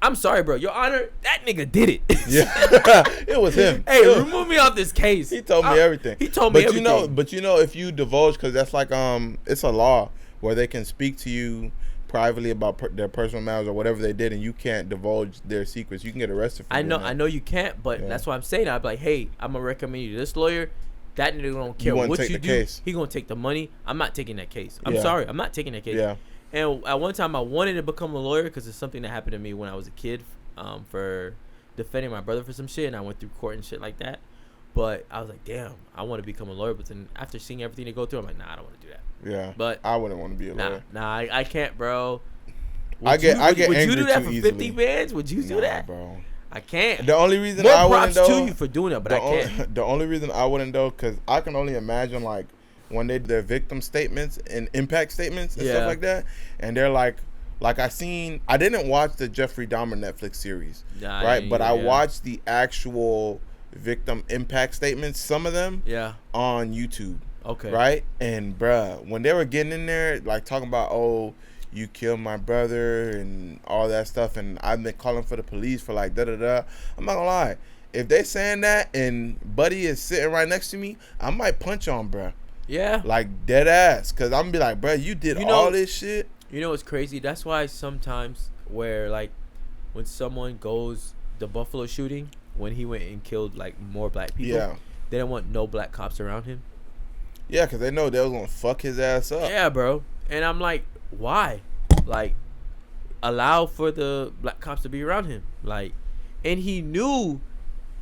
I'm sorry, bro. Your Honor, that nigga did it. It was him. Hey, remove me off this case. He told me everything. He told me everything. But you know, if you divulge, because that's like, it's a law where they can speak to you privately about their personal matters or whatever they did, and you can't divulge their secrets. You can get arrested for I know you can't, but that's what I'm saying. I'm like, hey, I'm gonna recommend you to this lawyer. That nigga don't care what you do. Case. He gonna take the money. I'm not taking that case. I'm sorry. I'm not taking that case. Yeah. And at one time, I wanted to become a lawyer because it's something that happened to me when I was a kid, for defending my brother for some shit, and I went through court and shit like that. But I was like, damn, I want to become a lawyer. But then after seeing everything they go through, I'm like, nah, I don't want to do that. Yeah. But I wouldn't want to be a lawyer. Nah, I can't, bro. I get angry would you do that for easily. 50 bands? Would you do that, bro? I can't. The only reason More I wouldn't props though, to you for doing it, but I can't. The only reason I wouldn't though, because I can only imagine like when they do their victim statements and impact statements and stuff like that, and they're like I didn't watch the Jeffrey Dahmer Netflix series, right? But I watched the actual victim impact statements, some of them, on YouTube. Okay. Right? And bruh, when they were getting in there, like talking about, oh, you killed my brother and all that stuff, and I've been calling for the police for like da-da-da. I'm not gonna lie. If they saying that and Buddy is sitting right next to me, I might punch on bruh. Yeah. Like dead ass. Cause I'm gonna be like, bruh, you did all this shit. You know what's crazy? That's why sometimes where like when someone goes the Buffalo shooting, when he went and killed like more black people, they don't want no black cops around him. Yeah, because they know they was going to fuck his ass up. Yeah, bro. And I'm like, why? Like, allow for the black cops to be around him. Like, and he knew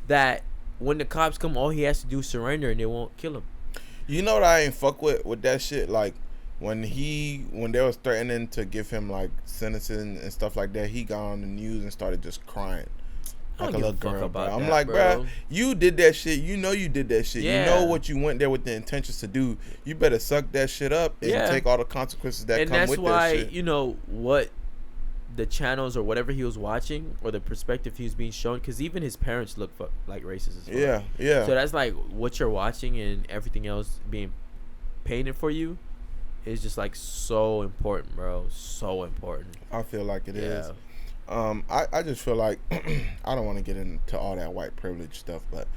that when the cops come, all he has to do is surrender and they won't kill him. You know what I ain't fuck with that shit? Like, when they was threatening to give him, like, sentencing and stuff like that, he got on the news and started just crying. Like a little girl, bro. I'm like, bro, you did that shit. You know you did that shit. Yeah. You know what you went there with the intentions to do. You better suck that shit up and take all the consequences that come with that shit. And that's why, you know, what the channels or whatever he was watching or the perspective he was being shown, because even his parents look like racist as well. Yeah. So that's like what you're watching and everything else being painted for you is just like so important, bro. So important. I feel like it is. I just feel like I don't want to get into all that white privilege stuff, but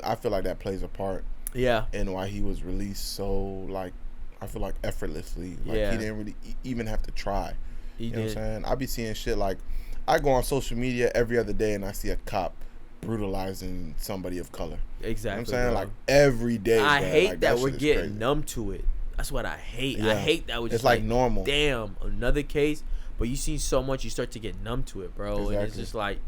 I feel like that plays a part. Yeah. And why he was released so, like, I feel like effortlessly. Like he didn't really even have to try. You know what I'm saying? I be seeing shit like, I go on social media every other day and I see a cop brutalizing somebody of color. Exactly. You know what I'm saying? Bro. Like every day. I hate like, that we're getting crazy. Numb to it. That's what I hate. Yeah. I hate that we're just like normal. Damn, another case. But you see so much, you start to get numb to it, bro. Exactly. And it's just like,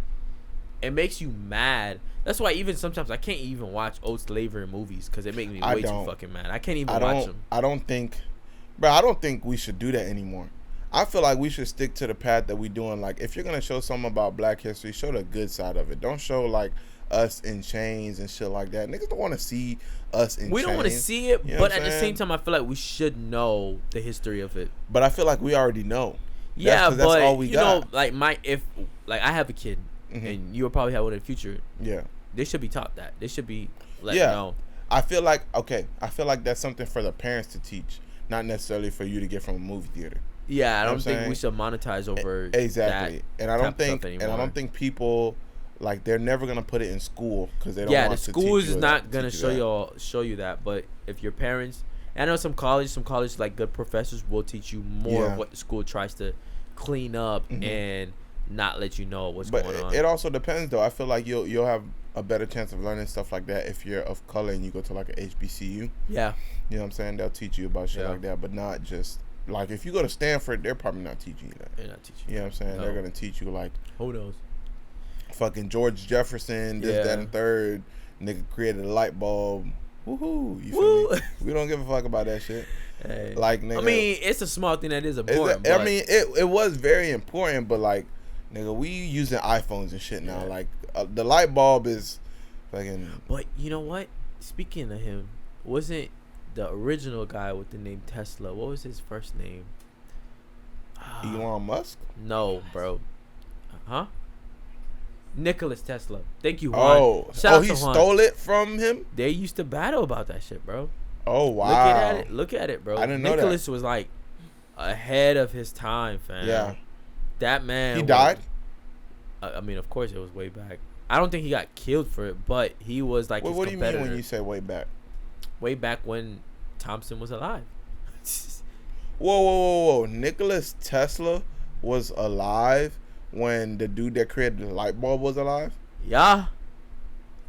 it makes you mad. That's why even sometimes I can't even watch old slavery movies because it makes me way too fucking mad. I can't even watch them. I don't think we should do that anymore. I feel like we should stick to the path that we doing. Like, if you're going to show something about Black history, show the good side of it. Don't show, like, us in chains and shit like that. Niggas don't want to see us in chains. We don't want to see it, you know but at the same time, I feel like we should know the history of it. But I feel like we already know. Yeah, but that's all we got. Know, like I have a kid, and you will probably have one in the future. Yeah, they should be taught that. They should be know. I feel like that's something for the parents to teach, not necessarily for you to get from a movie theater. Yeah, I don't think we should monetize over exactly. And I don't think people like they're never gonna put it in school because they don't. Yeah, want the schools is not gonna show you that. But if your parents, I know some college like good professors will teach you more of what the school tries to clean up and not let you know what's going on. It also depends though. I feel like you'll have a better chance of learning stuff like that if you're of color and you go to like a HBCU. Yeah, you know what I'm saying? They'll teach you about shit like that, but not just like if you go to Stanford, they're probably not teaching you that. They're not teaching. You know what I'm saying? No. They're gonna teach you like who knows? Fucking Jefferson, this, that, and third. Nigga created a light bulb. Woohoo! You feel me? We don't give a fuck about that shit. Hey. Like, nigga, I mean, it's a small thing that is important. I mean, it was very important, but like, nigga, we using iPhones and shit now. Like, the light bulb is fucking. But you know what? Speaking of him, wasn't the original guy with the name Tesla? What was his first name? Elon Musk? No, bro. Huh? Nicholas Tesla. Thank you, Juan. He stole it from him? They used to battle about that shit, bro. Oh, wow. Look at it, bro. I didn't know that. Nicholas was like ahead of his time, fam. Yeah. That man. He died? I mean, of course, it was way back. I don't think he got killed for it, but he was like his what do you competitor. mean when you say way back? Way back when Thompson was alive. Whoa. Nicholas Tesla was alive when the dude that created the light bulb was alive? Yeah.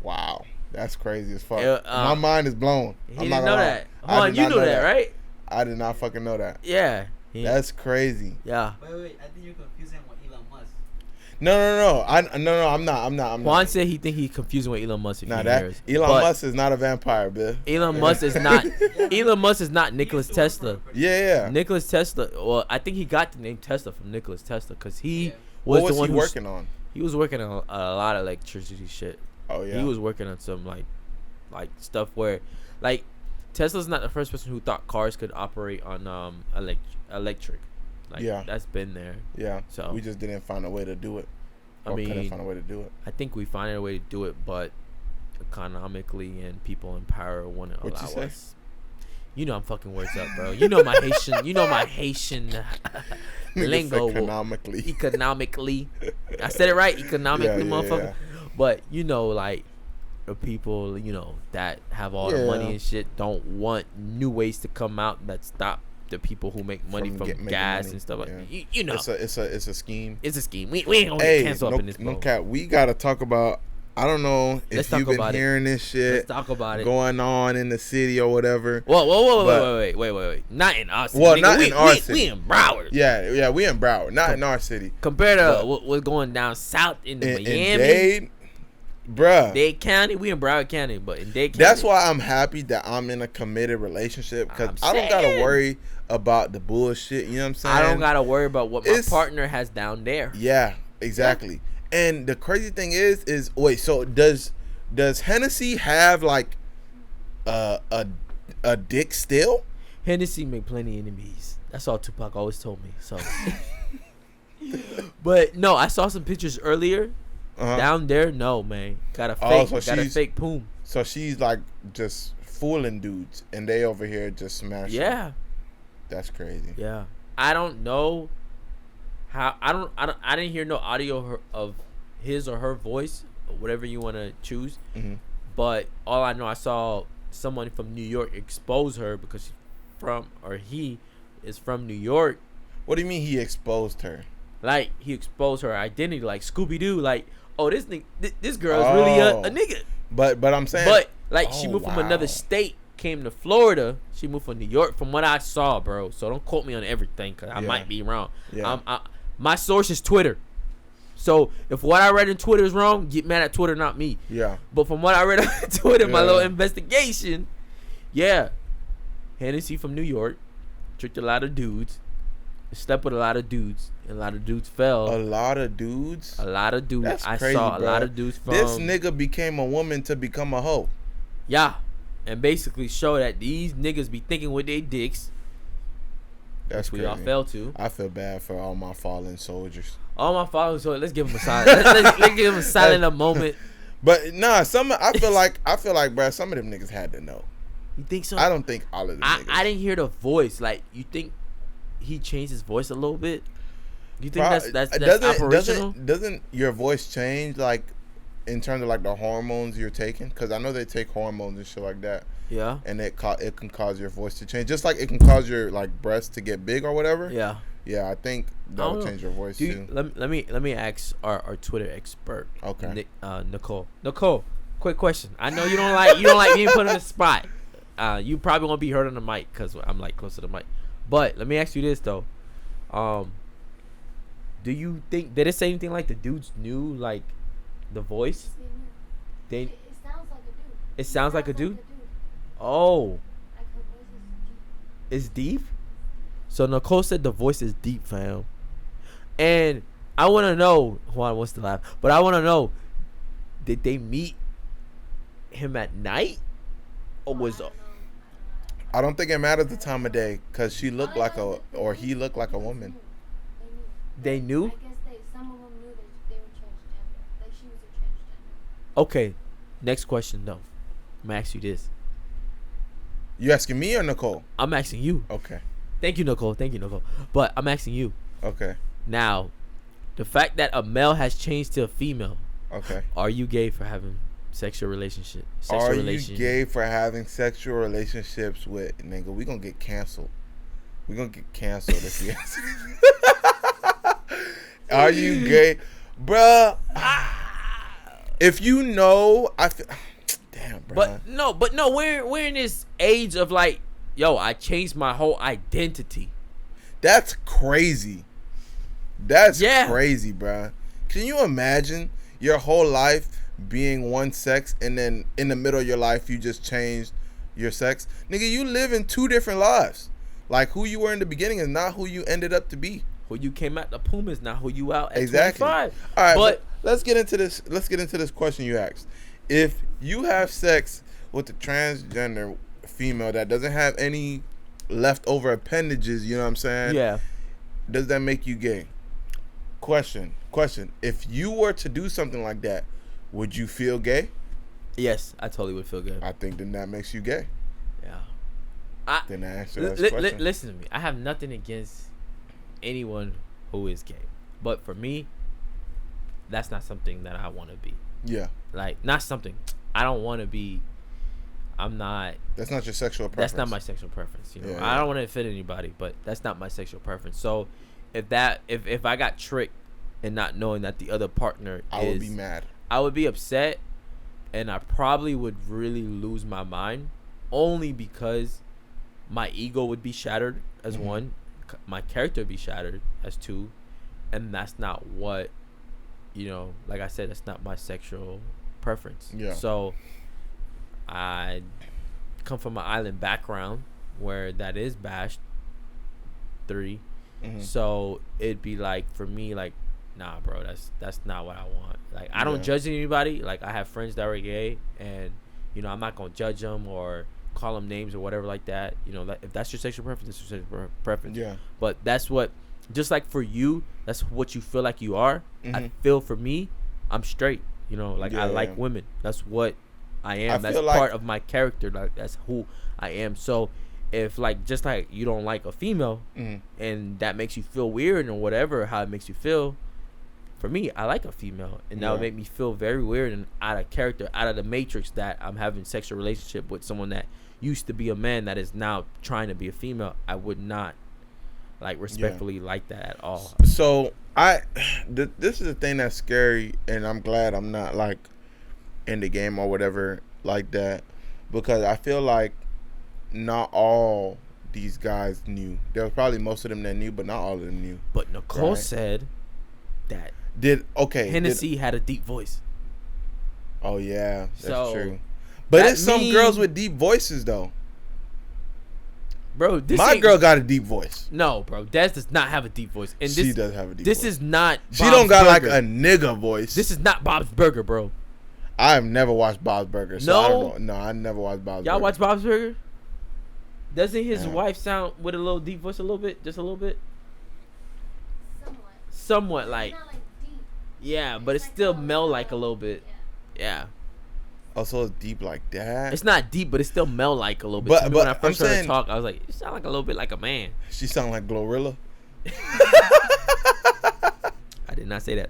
Wow. That's crazy as fuck. My mind is blown. He didn't know that. Hold on, you knew that, right? I did not fucking know that. Yeah. That's crazy. Yeah. Wait. I think you're confusing with Elon Musk. No. I'm not. Juan said he think he's confusing with Elon Musk. Elon Musk is not a vampire, Bill. Elon Musk is not. Elon Musk is not Nicholas Tesla. Yeah. Nicholas Tesla. Well, I think he got the name Tesla from Nicholas Tesla because he. What was he working on? He was working on a lot of electricity shit. Oh yeah. He was working on some like stuff where, like, Tesla's not the first person who thought cars could operate on electric. Like, that's been there. Yeah. So we just didn't find a way to do it. Couldn't find a way to do it. I think we find a way to do it, but economically and people in power wouldn't allow us. You know I'm fucking words up, bro. You know my Haitian. Lingo. Economically. I said it right. Economically, motherfucker. Yeah. But you know, like, the people, you know, that have all the money and shit don't want new ways to come out that stop the people who make money from gas and stuff like that. You know, it's a scheme. It's a scheme. We ain't gonna get canceled up in this. No cap. We gotta talk about. I don't know if you've been hearing this shit. Let's talk about it. Going on in the city or whatever. Whoa, wait. Not in our city. Well, not in our city. We in Broward. Yeah, we in Broward. Not in our city. Compared to what's going down south in Miami. Dade, Bruh. Dade County, we in Broward County, but in Dade County. That's why I'm happy that I'm in a committed relationship, because I don't gotta worry about the bullshit. You know what I'm saying? I don't gotta worry about what my partner has down there. Yeah, exactly. Yeah. And the crazy thing is wait, so does Hennessy have like a dick still? Hennessy make plenty enemies. That's all Tupac always told me. So, but no, I saw some pictures earlier. Down there, no, man. Got a fake poom. So she's like just fooling dudes, and they over here just smashing. Yeah, that's crazy. Yeah, I don't know how. I didn't hear no audio of his or her voice, or whatever you want to choose. Mm-hmm. But all I know, I saw someone from New York expose her because he is from New York. What do you mean he exposed her? Like he exposed her identity, like Scooby Doo, like. Oh, this girl is really a nigga. But I'm saying. But like she moved from another state, came to Florida. She moved from New York, from what I saw, bro. So don't quote me on everything, cause I might be wrong. Yeah. My source is Twitter. So if what I read in Twitter is wrong, get mad at Twitter, not me. Yeah. But from what I read on Twitter, my little investigation, Hennessy from New York, tricked a lot of dudes, slept with a lot of dudes. And a lot of dudes fell. A lot of dudes? A lot of dudes. That's crazy, saw a lot of dudes from. This nigga became a woman to become a hoe. Yeah. And basically show that these niggas be thinking with their dicks. That's crazy. We all fell to. I feel bad for all my fallen soldiers. All my fallen soldiers. Let's give them a silent. let's give them a silent a moment. But nah, I feel like, bro, some of them niggas had to know. You think so? I don't think all of them niggas. I didn't hear the voice. Like, you think he changed his voice a little bit? Do you think that's operational? Doesn't your voice change, like, in terms of like the hormones you're taking? Because I know they take hormones and shit like that. Yeah. And it can cause your voice to change, just like it can cause your like breasts to get big or whatever. Yeah. Yeah, I think that'll change your voice too. Let me ask our Twitter expert. Okay. Nicole. Nicole, quick question. I know you don't like being put on the spot. You probably won't be heard on the mic because I'm like close to the mic. But let me ask you this though. Do you think did it say anything like the dudes knew like the voice? It sounds like a dude. It sounds like a dude? Oh. Like her voice is deep. It's deep? So Nicole said the voice is deep, fam. And I want to know, Juan wants to laugh, but I want to know, did they meet him at night? Or was I don't think it mattered the time of day because she looked like he looked like a woman. They knew? I guess some of them knew that they were transgender. Like she was a transgender. Okay. Next question, though. I'm going to ask you this. You asking me or Nicole? I'm asking you. Okay. Thank you, Nicole. But I'm asking you. Okay. Now, the fact that a male has changed to a female. Okay. Are you gay for having sexual relationship? Are you gay for having sexual relationships with nigga? We gonna get canceled. We gonna get canceled if you ask. Are you gay, bruh? If you know, I feel. Damn, bro. But no, we're in this age of like, yo, I changed my whole identity. That's crazy. That's crazy, bro. Can you imagine your whole life being one sex and then in the middle of your life you just changed your sex? Nigga, you live in two different lives. Like who you were in the beginning is not who you ended up to be. Who you came at the Puma is not who you out at exactly. 25. All right, but let's get into this. Let's get into this question you asked. If you have sex with a transgender female that doesn't have any leftover appendages, you know what I'm saying? Yeah. Does that make you gay? Question. If you were to do something like that, would you feel gay? Yes, I totally would feel good. I think then that makes you gay. Yeah. Then I answer this question. Listen to me. I have nothing against anyone who is gay, but for me, that's not something that I want to be. Yeah. Like, not something. I don't want to be. I'm not. That's not your sexual preference. That's not my sexual preference. You know, yeah. I don't want to offend anybody, but that's not my sexual preference. So, if I got tricked and not knowing that the other partner I would be mad. I would be upset, and I probably would really lose my mind, only because my ego would be shattered as one, my character would be shattered as two, and that's not what, you know, like I said, that's not my sexual preference. Yeah. So I come from an island background where that is bashed 3. Mm-hmm. So it'd be like, for me, like, nah, bro, that's not what I want. Like, I don't judge anybody. Like, I have friends that are gay, and you know, I'm not gonna judge them or call them names or whatever like that. You know, if that's your sexual preference, that's your sexual preference. Yeah. But that's what, just like for you, that's what you feel like you are. Mm-hmm. I feel for me, I'm straight. You know, like, I like women. That's what I am. That's part of my character. Like, that's who I am. So if, like, just like you don't like a female, and that makes you feel weird or whatever, how it makes you feel, for me, I like a female, and that would make me feel very weird and out of character, out of the matrix, that I'm having sexual relationship with someone that used to be a man that is now trying to be a female. I would not, like, respectfully like that at all. So this is the thing that's scary, and I'm glad I'm not, like, in the game or whatever like that, because I feel like not all these guys knew. There was probably most of them that knew, but not all of them knew. But Nicole said that Hennessy had a deep voice. Oh yeah, that's so true. But it's some girls with deep voices though. Bro, my girl got a deep voice. No, bro, Des does not have a deep voice. And she does have a deep voice. This is not She don't got Burger. Like a nigga voice. This is not Bob's Burger, bro. I have never watched Bob's Burger. So I don't know. No, I never watched Bob's Burger. Y'all watch Bob's Burger? Doesn't his wife sound with a little deep voice a little bit? Just a little bit? Somewhat like. Not like deep. Yeah, but it's still mel like a little bit. Yeah. Oh, so it's deep like that? It's not deep, but it's still mel like a little bit. But when I first heard her talk, I was like, you sound like a little bit like a man. She sound like Glorilla? I did not say that.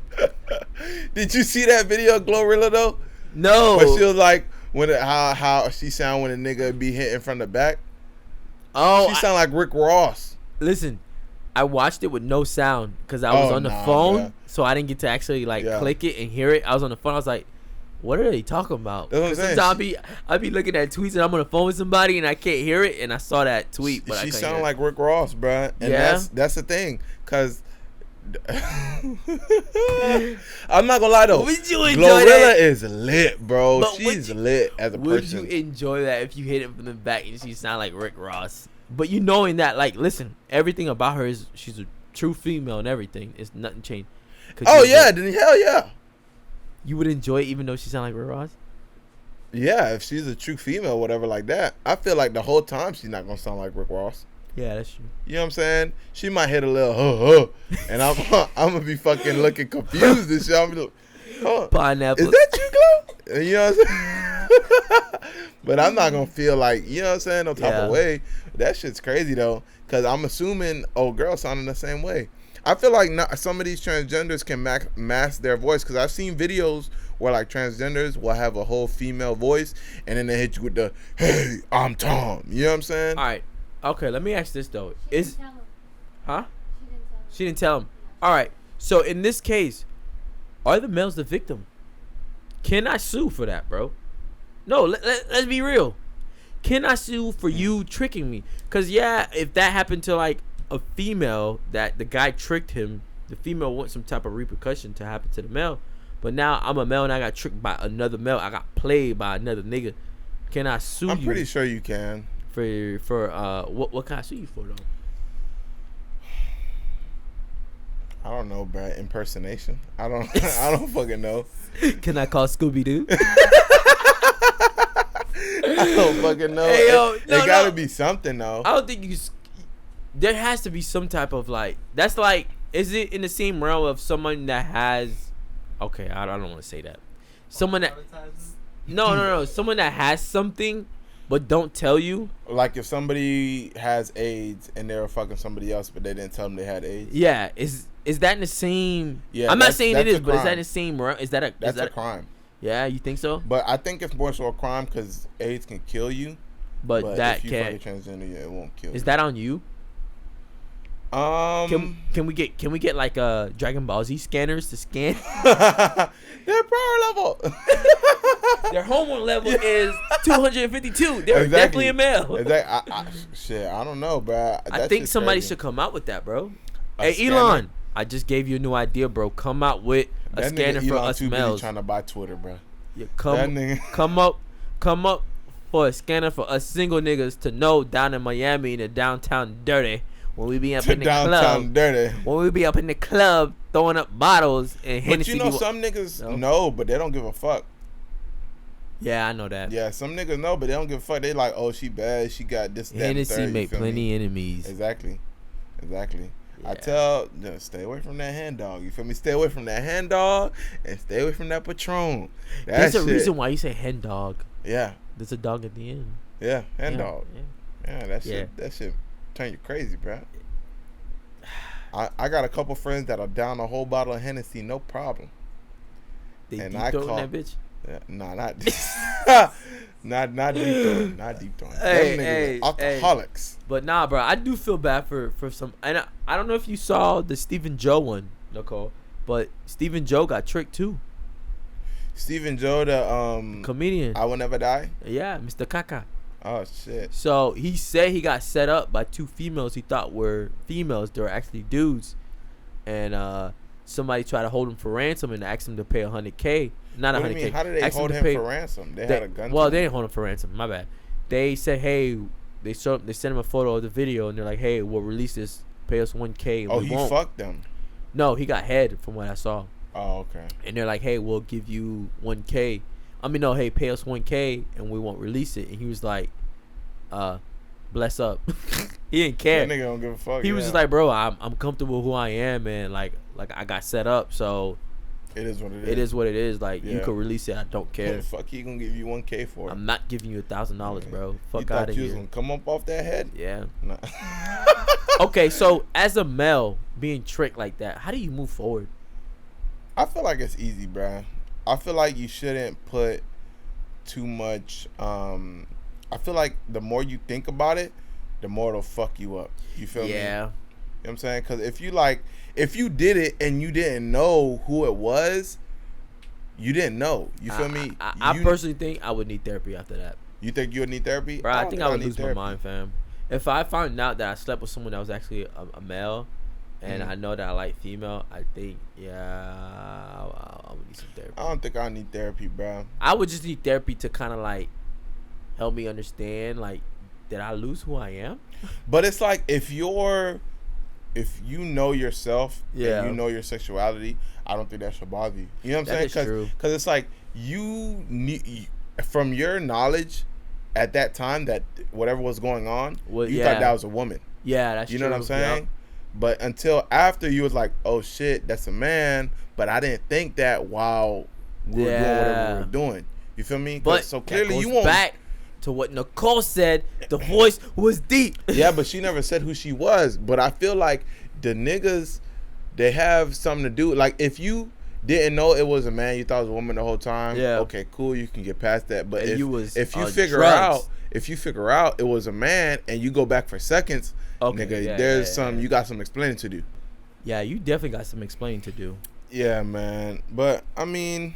Did you see that video of Glorilla though? No. But she was like, how she sound when a nigga be hitting from the back. Oh, she sound like Rick Ross. Listen, I watched it with no sound because I was on the phone, so I didn't get to actually click it and hear it. I was on the phone. I was like, "What are they talking about?" Sometimes I be looking at tweets and I'm on the phone with somebody and I can't hear it, and I saw that tweet, but she sound like Rick Ross, bruh. And that's the thing, cause I'm not gonna lie though. Would you enjoy Glorilla that? is lit, bro. But she's lit as a person. Would you enjoy that if you hit it from the back and she sound like Rick Ross? But you knowing that, like, listen, everything about her is she's a true female and everything. It's nothing changed. Oh yeah, then hell yeah. You would enjoy it even though she sound like Rick Ross? Yeah, if she's a true female, whatever like that. I feel like the whole time she's not gonna sound like Rick Ross. Yeah, that's true. You know what I'm saying? She might hit a little and I'm gonna be fucking looking confused and shit. I'm gonna be like, pineapple. Is that you, Glow? You know what I'm saying? But I'm not gonna feel like, you know what I'm saying, no type of way. That shit's crazy though, because I'm assuming old girl sounding the same way. I feel like some of these transgenders can mask their voice, because I've seen videos where like transgenders will have a whole female voice and then they hit you with the, "Hey, I'm Tom." You know what I'm saying? All right. Okay, let me ask this though. She didn't tell him. Huh? She didn't tell him. All right. So in this case, are the males the victim? Can I sue for that, bro? No, let's be real. Can I sue for you tricking me? Because, yeah, if that happened to, like, a female, that the guy tricked him, the female wants some type of repercussion to happen to the male. But now I'm a male and I got tricked by another male. I got played by another nigga. Can I sue you? I'm pretty sure you can. For what can I sue you for, though? I don't know, bro. Impersonation. I don't fucking know. Can I call Scooby-Doo? I don't fucking know. Hey, yo, it gotta be something though. I don't think there has to be some type of like. That's like. Is it in the same realm of someone that has? Okay, I don't want to say that. Someone that. No. Someone that has something, but don't tell you. Like if somebody has AIDS and they were fucking somebody else, but they didn't tell them they had AIDS. Yeah, is that in the same? Yeah, I'm not saying it is, but is that in the same realm? Is that a crime? Yeah, you think so? But I think it's more so a crime because AIDS can kill you. But that if you can't. fucking transgender, it won't kill you. Is that on you? Can we get like Dragon Ball Z scanners to scan? Their power level. Their hormone level is 252. They're definitely a male. Shit, I don't know, bro. I think somebody should come out with that, bro. Hey, Elon, I just gave you a new idea, bro. Come out with a scanner for us males. Trying to buy Twitter, bro. Yeah, come up for a scanner for us single niggas to know down in Miami in the downtown dirty. When we be up in the club, when we be up in the club throwing up bottles and Hennessy. But some niggas know, but they don't give a fuck. Yeah, I know that. Yeah, some niggas know, but they don't give a fuck. They like, oh, she bad, she got this, that, Hennessy and third, make plenty enemies. Exactly. Yeah. I tell, stay away from that hand dog. You feel me? Stay away from that hand dog and stay away from that Patron. There's a reason why you say hen dog. Yeah. There's a dog at the end. Yeah, hand dog. Yeah, that shit turn you crazy, bro. I got a couple friends that'll down a whole bottle of Hennessy, no problem. They deep throwing that bitch? Yeah, nah, not deep throwing. Not deep throwing. Hey, alcoholics. But nah, bro, I do feel bad for some. And I don't know if you saw the Stephen Joe one, Nicole, but Stephen Joe got tricked too. Stephen Joe, the comedian. I Will Never Die. Yeah, Mr. Kaka. Oh shit. So he said he got set up by two females he thought were females. They were actually dudes, and somebody tried to hold him for ransom and asked him to pay $100K. Not $100K. What do you mean? How did they hold him for ransom? They had a gun. Well, they didn't hold him for ransom. My bad. They said, hey, they sent him a photo of the video, and they're like, hey, we'll release this. Pay us $1K. Oh, he fucked them. No, he got head from what I saw. Oh, okay. And they're like, hey, we'll give you $1K. I mean, no, hey, pay us $1K and we won't release it. And he was like, bless up. He didn't care. That nigga don't give a fuck. He was just like, bro, I'm comfortable who I am, and like I got set up, so it is what it is. It is what it is. Like you could release it. I don't care. What the fuck he gonna give you $1K for? I'm not giving you $1,000, bro. Fuck out of here. You was gonna come up off that head? Yeah. Nah. Okay, so as a male being tricked like that, how do you move forward? I feel like it's easy, bruh. I feel like you shouldn't put too much. I feel like the more you think about it, the more it'll fuck you up. You feel me? Yeah. You know what I'm saying? Because if you did it and you didn't know who it was, you didn't know. You feel me? I personally think I would need therapy after that. You think you would need therapy? Bro, I think I would lose my mind, fam. If I found out that I slept with someone that was actually a male, and I know that I like female, I think, I would need some therapy. I don't think I need therapy, bro. I would just need therapy to kind of like help me understand, like, did I lose who I am? But it's like if you know yourself and you know your sexuality, I don't think that should bother you. You know what I'm saying? Because it's like you need, from your knowledge at that time, that whatever was going on, you thought that was a woman. Yeah, that's true. You know what I'm saying? Yep. But until after you was like, oh shit, that's a man. But I didn't think that while we were doing whatever we were doing. You feel me? But so clearly you won't back to what Nicole said. The voice was deep. Yeah, but she never said who she was. But I feel like the niggas, they have something to do. Like if you didn't know it was a man, you thought it was a woman the whole time. Yeah. Okay, cool. You can get past that. But if you figure out it was a man and you go back for seconds, nigga, there's you got some explaining to do. Yeah, you definitely got some explaining to do. Yeah, man. But I mean,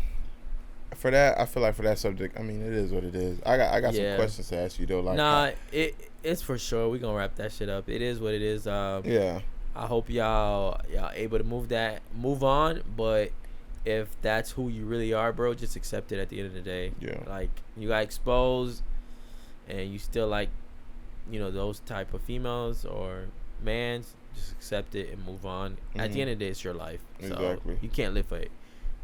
for that, I feel like for that subject, I mean, it is what it is. I got some questions to ask you though. Like, it's for sure. We gonna wrap that shit up. It is what it is. Yeah. I hope y'all able to move on. But if that's who you really are, bro, just accept it at the end of the day. Yeah. Like you got exposed, and you still like, those type of females or mans. Just accept it and move on. At the end of the day, it's your life. So exactly. You can't live for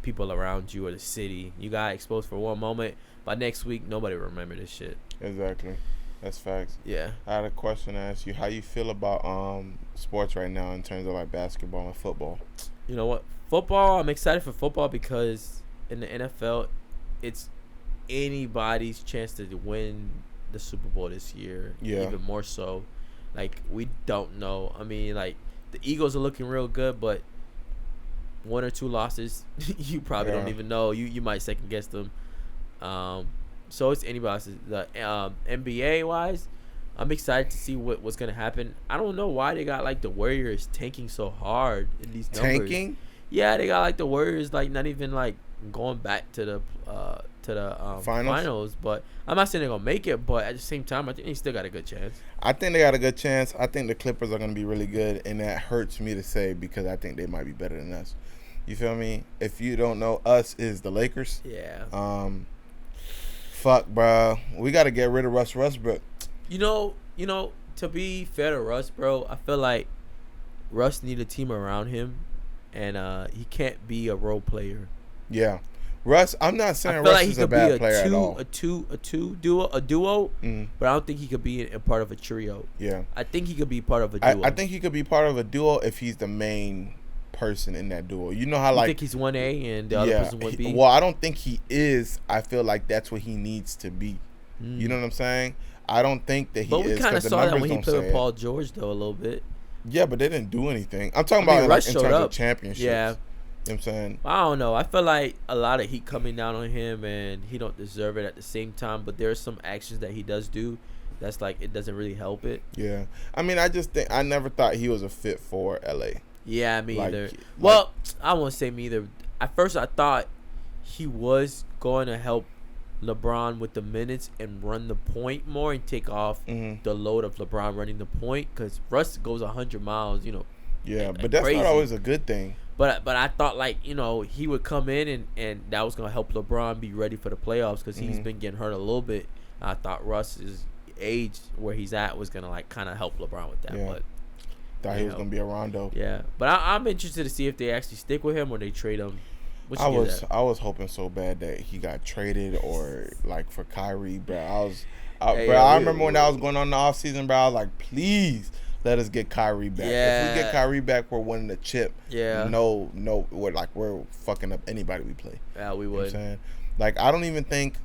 people around you or the city. You got exposed for one moment. By next week, nobody will remember this shit. Exactly. That's facts. Yeah. I had a question to ask you. How you feel about sports right now in terms of like basketball and football? You know what? Football, I'm excited for football because in the NFL, it's anybody's chance to win the Super Bowl this year. Yeah. Even more so. Like, we don't know. I mean, like, the Eagles are looking real good, but one or two losses, you probably don't even know. You might second guess them. So it's anybody's. The NBA wise, I'm excited to see what's gonna happen. I don't know why they got like the Warriors tanking so hard in these numbers. Tanking? Yeah, they got like the Warriors like not even like going back to the finals. But I'm not saying they're gonna make it. But at the same time, I think they still got a good chance. I think they got a good chance. I think the Clippers are gonna be really good, and that hurts me to say because I think they might be better than us. You feel me? If you don't know, us is the Lakers. Yeah. Fuck, bro. We got to get rid of Russ Westbrook. You know, to be fair to Russ, bro, I feel like Russ need a team around him, and he can't be a role player. Yeah. Russ, I'm not saying Russ like is a bad player at all. A duo, but I don't think he could be a part of a trio. Yeah. I think he could be part of a duo. I think he could be part of a duo if he's the main person in that duo. You know how I think he's 1A and the other person 1B? Well, I don't think he is. I feel like that's what he needs to be. You know what I'm saying? I don't think that he is. But we kind of saw that when he played with Paul it. George, though, a little bit. Yeah, but they didn't do anything. I'm talking about Russ in showed terms up. of championships. Yeah. You know what I'm saying? I don't know. I feel like a lot of heat coming down on him, and he don't deserve it at the same time. But there are some actions that he does do that's like it doesn't really help it. Yeah. I mean, I just think I never thought he was a fit for LA. Yeah, me either. Well, I won't say me either. At first, I thought he was going to help LeBron with the minutes and run the point more and take off the load of LeBron running the point, because Russ goes 100 miles, Yeah, but that's crazy. not always a good thing. But I thought, like, he would come in and that was going to help LeBron be ready for the playoffs, because he's been getting hurt a little bit. I thought Russ's age where he's at was going to, like, kind of help LeBron with that. Yeah. But Thought he was going to be a Rondo. Yeah. But I'm interested to see if they actually stick with him or they trade him. I was hoping so bad that he got traded or, like, for Kyrie, bro. I remember when that was going on in the offseason, bro. I was like, please let us get Kyrie back. Yeah. If we get Kyrie back, we're winning the chip. Yeah. No, we're fucking up anybody we play. Yeah, we would. You know what I'm saying? Like, I don't even think,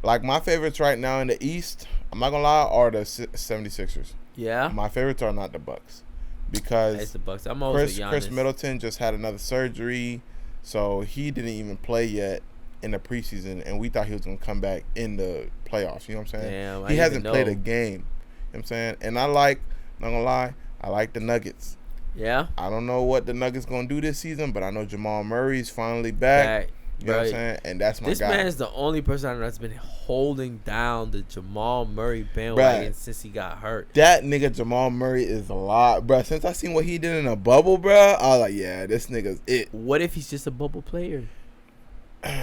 like, my favorites right now in the East, I'm not going to lie, are the 76ers. Yeah. My favorites are not the Bucks. Because it's the Bucks. I'm always Chris Middleton just had another surgery, so he didn't even play yet in the preseason, and we thought he was going to come back in the playoffs. You know what I'm saying? Damn, he hasn't played a game. You know what I'm saying? And not going to lie, I like the Nuggets. Yeah. I don't know what the Nuggets going to do this season, but I know Jamal Murray's finally back. You know what I'm saying? And that's my guy. This man is the only person that's been holding down the Jamal Murray bandwagon since he got hurt. That nigga Jamal Murray is a lot, bro. Since I seen what he did in a bubble, bro, I was like, yeah, this nigga's it. What if he's just a bubble player?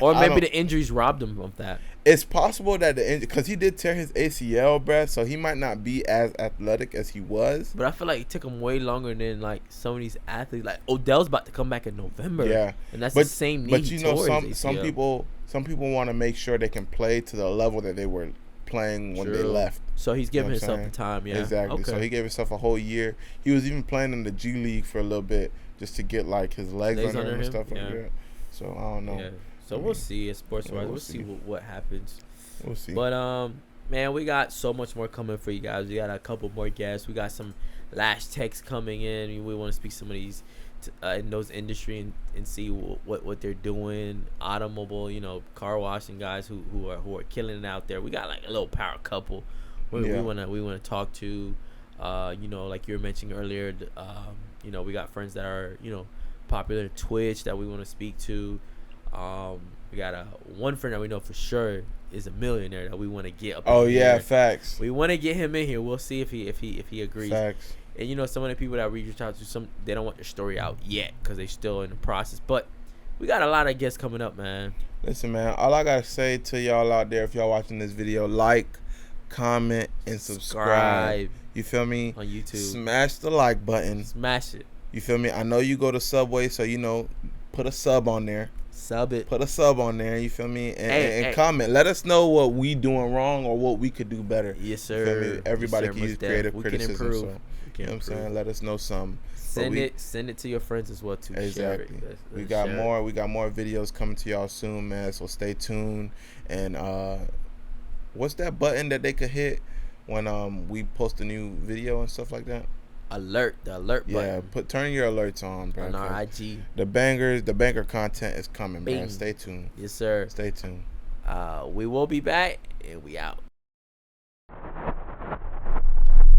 Or maybe the injuries robbed him of that. It's possible that the injury, because he did tear his ACL, bruh, so he might not be as athletic as he was. But I feel like it took him way longer than, like, some of these athletes. Like, Odell's about to come back in November. Yeah. And that's the same knee. But some people want to make sure they can play to the level that they were playing when they left. So he's giving himself the time, yeah. Exactly. Okay. So he gave himself a whole year. He was even playing in the G League for a little bit just to get, like, his legs under him and stuff like that. So I don't know. Yeah. So we'll see. Sports-wise, we'll see what happens. We'll see. But man, we got so much more coming for you guys. We got a couple more guests. We got some last texts coming in. We want to speak to some of these in those industry and see what they're doing. Automobile, car washing guys who are killing it out there. We got like a little power couple. We wanna talk to. Like you were mentioning earlier. We got friends that are popular in Twitch that we want to speak to. We got one friend that we know for sure is a millionaire that we want to get up. Oh yeah, facts. We want to get him in here. We'll see if he agrees. Facts. And some of the people that we reach out to, they don't want their story out yet because they're still in the process. But we got a lot of guests coming up, man. Listen, man. All I gotta say to y'all out there, if y'all watching this video, like, comment, and subscribe. You feel me? On YouTube. Smash the like button. Smash it. You feel me? I know you go to Subway, so put a sub on there. Sub it. Put a sub on there, you feel me? And comment. Let us know what we doing wrong or what we could do better. Yes, sir. You feel me? Everybody can use creative criticism. We can improve. So, you know what I'm saying? Let us know something. Send it to your friends as well too. Exactly. Share it. We got more videos coming to y'all soon, man. So stay tuned. And what's that button that they could hit when we post a new video and stuff like that? The alert button. Yeah, turn your alerts on, bro. On our IG. The banger content is coming, man. Stay tuned. Yes, sir. Stay tuned. We will be back, and we out.